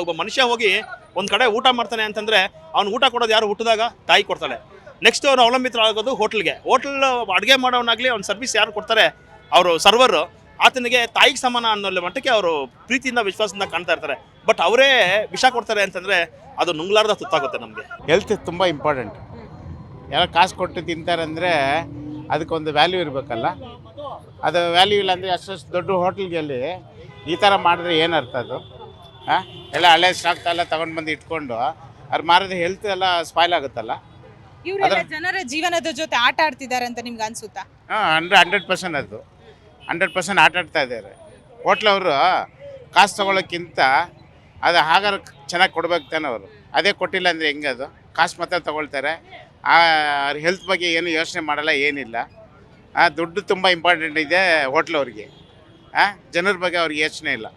ಒಬ್ಬ ಮನುಷ್ಯ ಹೋಗಿ ಒಂದು ಕಡೆ ಊಟ ಮಾಡ್ತಾನೆ ಅಂತಂದರೆ, ಅವ್ನು ಊಟ ಕೊಡೋದು ಯಾರು? ಹುಟ್ಟಿದಾಗ ತಾಯಿ ಕೊಡ್ತಾಳೆ. ನೆಕ್ಸ್ಟ್ ಅವ್ರು ಅವಲಂಬಿತರಾಗೋದು ಹೋಟೆಲ್ ಅಡುಗೆ ಮಾಡೋನಾಗಲಿ, ಅವ್ನು ಸರ್ವಿಸ್ ಯಾರು ಕೊಡ್ತಾರೆ, ಅವರು ಸರ್ವರು, ಆತನಿಗೆ ತಾಯಿಗೆ ಸಮಾನ ಅನ್ನೋ ಮಟ್ಟಕ್ಕೆ ಅವರು ಪ್ರೀತಿಯಿಂದ ವಿಶ್ವಾಸದಿಂದ ಕಾಣ್ತಾ ಇರ್ತಾರೆ. ಬಟ್ ಅವರೇ ವಿಷ ಕೊಡ್ತಾರೆ ಅಂತಂದರೆ ಅದು ನುಂಗ್ಲಾರ್ದ ತುತ್ತಾಗುತ್ತೆ ನಮಗೆ. ಹೆಲ್ತ್ ತುಂಬ ಇಂಪಾರ್ಟೆಂಟ್. ಯಾರೋ ಕಾಸು ಕೊಟ್ಟು ತಿಂತಾರೆ ಅಂದರೆ ಅದಕ್ಕೊಂದು ವ್ಯಾಲ್ಯೂ ಇರಬೇಕಲ್ಲ. ಅದು ವ್ಯಾಲ್ಯೂ ಇಲ್ಲ ಅಂದರೆ ಅಷ್ಟು ದೊಡ್ಡ ಹೋಟ್ಲ್ಗಳಲ್ಲಿ ಈ ಥರ ಮಾಡಿದ್ರೆ ಏನು ಅರ್ಥ? ಅದು ಎಲ್ಲ ಹಳೆ ಸ್ಟಾಕ್ ಎಲ್ಲ ತೊಗೊಂಡು ಬಂದು ಇಟ್ಕೊಂಡು ಅವ್ರು ಮಾರಿದ್ರೆ ಹೆಲ್ತ್ ಎಲ್ಲ ಸ್ಪಾಯ್ಲ್ ಆಗುತ್ತಲ್ಲ. ಇವರೆಲ್ಲ ಜನರ ಜೀವನದ ಜೊತೆ ಆಟ ಆಡ್ತಿದ್ದಾರೆ ಅಂತ ನಿಮ್ಗೆ ಅನ್ಸುತ್ತಾ? 100% ಅದು 100% ಆಟ ಆಡ್ತಾ ಇದ್ದಾರೆ. ಹೋಟ್ಲವರು ಕಾಸು ತೊಗೊಳೋಕ್ಕಿಂತ ಅದು ಆಗಾರ ಚೆನ್ನಾಗಿ ಕೊಡ್ಬೇಕು ತಾನೆ ಅವರು. ಅದೇ ಕೊಟ್ಟಿಲ್ಲ ಅಂದರೆ ಹೆಂಗೆ? ಅದು ಕಾಸು ಮಾತ್ರ ತೊಗೊಳ್ತಾರೆ, ಅವ್ರ ಹೆಲ್ತ್ ಬಗ್ಗೆ ಏನು ಯೋಚನೆ ಮಾಡಲ್ಲ, ಏನಿಲ್ಲ. ದುಡ್ಡು ತುಂಬ ಇಂಪಾರ್ಟೆಂಟ್ ಇದೆ ಹೋಟ್ಲವ್ರಿಗೆ, ಜನರ ಬಗ್ಗೆ ಅವ್ರಿಗೆ ಯೋಚನೆ ಇಲ್ಲ.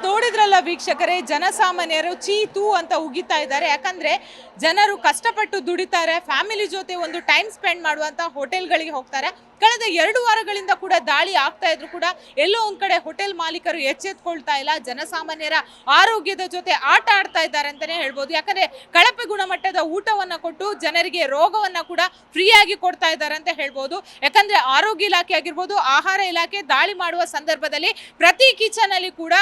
ನೋಡಿದ್ರಲ್ಲ ವೀಕ್ಷಕರೇ, ಜನಸಾಮಾನ್ಯರು ಚೀತು ಅಂತ ಉಗಿತಾ ಇದ್ದಾರೆ. ಯಾಕಂದ್ರೆ ಜನರು ಕಷ್ಟಪಟ್ಟು ದುಡಿತಾರೆ, ಫ್ಯಾಮಿಲಿ ಜೊತೆ ಒಂದು ಟೈಮ್ ಸ್ಪೆಂಡ್ ಮಾಡುವಂತ ಹೋಟೆಲ್ಗಳಿಗೆ ಹೋಗ್ತಾರೆ. ಕಳೆದ 2 ವಾರಗಳಿಂದ ಕೂಡ ದಾಳಿ ಆಗ್ತಾ ಇದ್ರು ಕೂಡ ಎಲ್ಲೋ ಒಂದ್ ಕಡೆ ಹೋಟೆಲ್ ಮಾಲೀಕರು ಎಚ್ಚೆತ್ಕೊಳ್ತಾ ಇಲ್ಲ. ಜನಸಾಮಾನ್ಯರ ಆರೋಗ್ಯದ ಜೊತೆ ಆಟ ಆಡ್ತಾ ಇದ್ದಾರೆ ಅಂತಾನೆ ಹೇಳ್ಬೋದು. ಯಾಕಂದ್ರೆ ಕಳಪೆ ಗುಣಮಟ್ಟದ ಊಟವನ್ನ ಕೊಟ್ಟು ಜನರಿಗೆ ರೋಗವನ್ನ ಕೂಡ ಫ್ರೀಯಾಗಿ ಕೊಡ್ತಾ ಇದ್ದಾರೆ ಅಂತ ಹೇಳ್ಬೋದು. ಯಾಕಂದ್ರೆ ಆರೋಗ್ಯ ಇಲಾಖೆ ಆಗಿರ್ಬೋದು, ಆಹಾರ ಇಲಾಖೆ ದಾಳಿ ಮಾಡುವ ಸಂದರ್ಭದಲ್ಲಿ ಪ್ರತಿ ಕಿಚನ್ ಅಲ್ಲಿ ಕೂಡ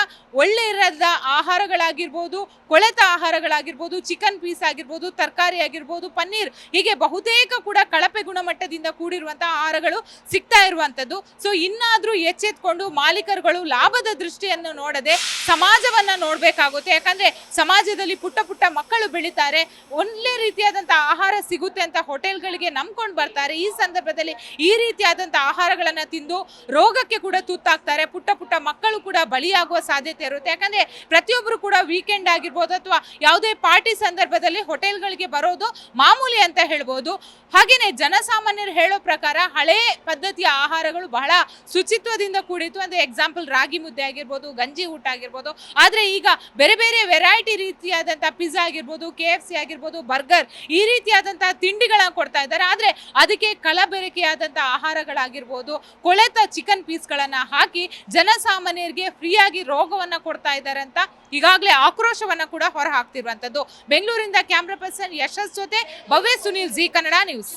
ಒಳ್ಳೆ ಇರದ ಆಹಾರಗಳಾಗಿರ್ಬೋದು, ಕೊಳೆತ ಆಹಾರಗಳಾಗಿರ್ಬೋದು, ಚಿಕನ್ ಪೀಸ್ ಆಗಿರ್ಬೋದು, ತರಕಾರಿ ಆಗಿರ್ಬೋದು, ಪನ್ನೀರ್, ಹೀಗೆ ಬಹುತೇಕ ಕೂಡ ಕಳಪೆ ಗುಣಮಟ್ಟದಿಂದ ಕೂಡಿರುವಂತಹ ಆಹಾರಗಳು ಸಿಗ್ತಾ ಇರುವಂತದ್ದು. ಸೊ ಇನ್ನಾದ್ರೂ ಎಚ್ಚೆತ್ಕೊಂಡು ಮಾಲೀಕರುಗಳು ಲಾಭದ ದೃಷ್ಟಿಯನ್ನು ನೋಡದೆ ಸಮಾಜವನ್ನ ನೋಡ್ಬೇಕಾಗುತ್ತೆ. ಯಾಕಂದ್ರೆ ಸಮಾಜದಲ್ಲಿ ಪುಟ್ಟ ಪುಟ್ಟ ಮಕ್ಕಳು ಬೆಳೀತಾರೆ, ಒಳ್ಳೆ ರೀತಿಯಾದಂತಹ ಆಹಾರ ಸಿಗುತ್ತೆ ಅಂತ ಹೋಟೆಲ್ಗಳಿಗೆ ನಂಬ್ಕೊಂಡು ಬರ್ತಾರೆ. ಈ ಸಂದರ್ಭದಲ್ಲಿ ಈ ರೀತಿಯಾದಂತಹ ಆಹಾರಗಳನ್ನ ತಿಂದು ರೋಗಕ್ಕೆ ಕೂಡ ತುತ್ತಾಗ್ತಾರೆ. ಪುಟ್ಟ ಪುಟ್ಟ ಮಕ್ಕಳು ಕೂಡ ಬಲಿಯಾಗುವ ಸಾಧ್ಯತೆ ಸಾಧ್ಯತೆ ಇರುತ್ತೆ. ಯಾಕಂದ್ರೆ ಪ್ರತಿಯೊಬ್ಬರು ಕೂಡ ವೀಕೆಂಡ್ ಆಗಿರ್ಬೋದು ಅಥವಾ ಯಾವುದೇ ಪಾರ್ಟಿ ಸಂದರ್ಭದಲ್ಲಿ ಹೋಟೆಲ್ಗಳಿಗೆ ಬರೋದು ಮಾಮೂಲಿ ಅಂತ ಹೇಳ್ಬೋದು. ಹಾಗೇನೆ ಜನಸಾಮಾನ್ಯರು ಹೇಳೋ ಪ್ರಕಾರ ಹಳೇ ಪದ್ಧತಿಯ ಆಹಾರಗಳು ಬಹಳ ಶುಚಿತ್ವದಿಂದ ಕೂಡಿತ್ತು. ಅಂದ್ರೆ ಎಕ್ಸಾಂಪಲ್ ರಾಗಿ ಮುದ್ದೆ ಆಗಿರ್ಬೋದು, ಗಂಜಿ ಊಟ ಆಗಿರ್ಬೋದು. ಆದ್ರೆ ಈಗ ಬೇರೆ ಬೇರೆ ವೆರೈಟಿ ರೀತಿಯಾದಂತಹ ಪಿಜ್ಜಾ ಆಗಿರ್ಬೋದು, KFC ಆಗಿರ್ಬೋದು, ಬರ್ಗರ್ ಈ ರೀತಿಯಾದಂತಹ ತಿಂಡಿಗಳನ್ನ ಕೊಡ್ತಾ ಇದ್ದಾರೆ. ಆದ್ರೆ ಅದಕ್ಕೆ ಕಲಬೆರಕೆಯಾದಂತಹ ಆಹಾರಗಳಾಗಿರ್ಬೋದು, ಕೊಳೆತ ಚಿಕನ್ ಪೀಸ್ಗಳನ್ನ ಹಾಕಿ ಜನಸಾಮಾನ್ಯರಿಗೆ ಫ್ರೀಯಾಗಿ ರೋಗವನ್ನ ಕೊಡ್ತಾ ಇದ್ದಾರೆ ಅಂತ ಈಗಾಗಲೇ ಆಕ್ರೋಶವನ್ನ ಕೂಡ ಹೊರ ಹಾಕ್ತಿರುವಂತದ್ದು. ಬೆಂಗಳೂರಿಂದ ಕ್ಯಾಮ್ರಾ ಪರ್ಸನ್ ಯಶಸ್ ಜೊತೆ ಭವ್ಯ ಸುನೀಲ್, ಜಿ ಕನ್ನಡ ನ್ಯೂಸ್.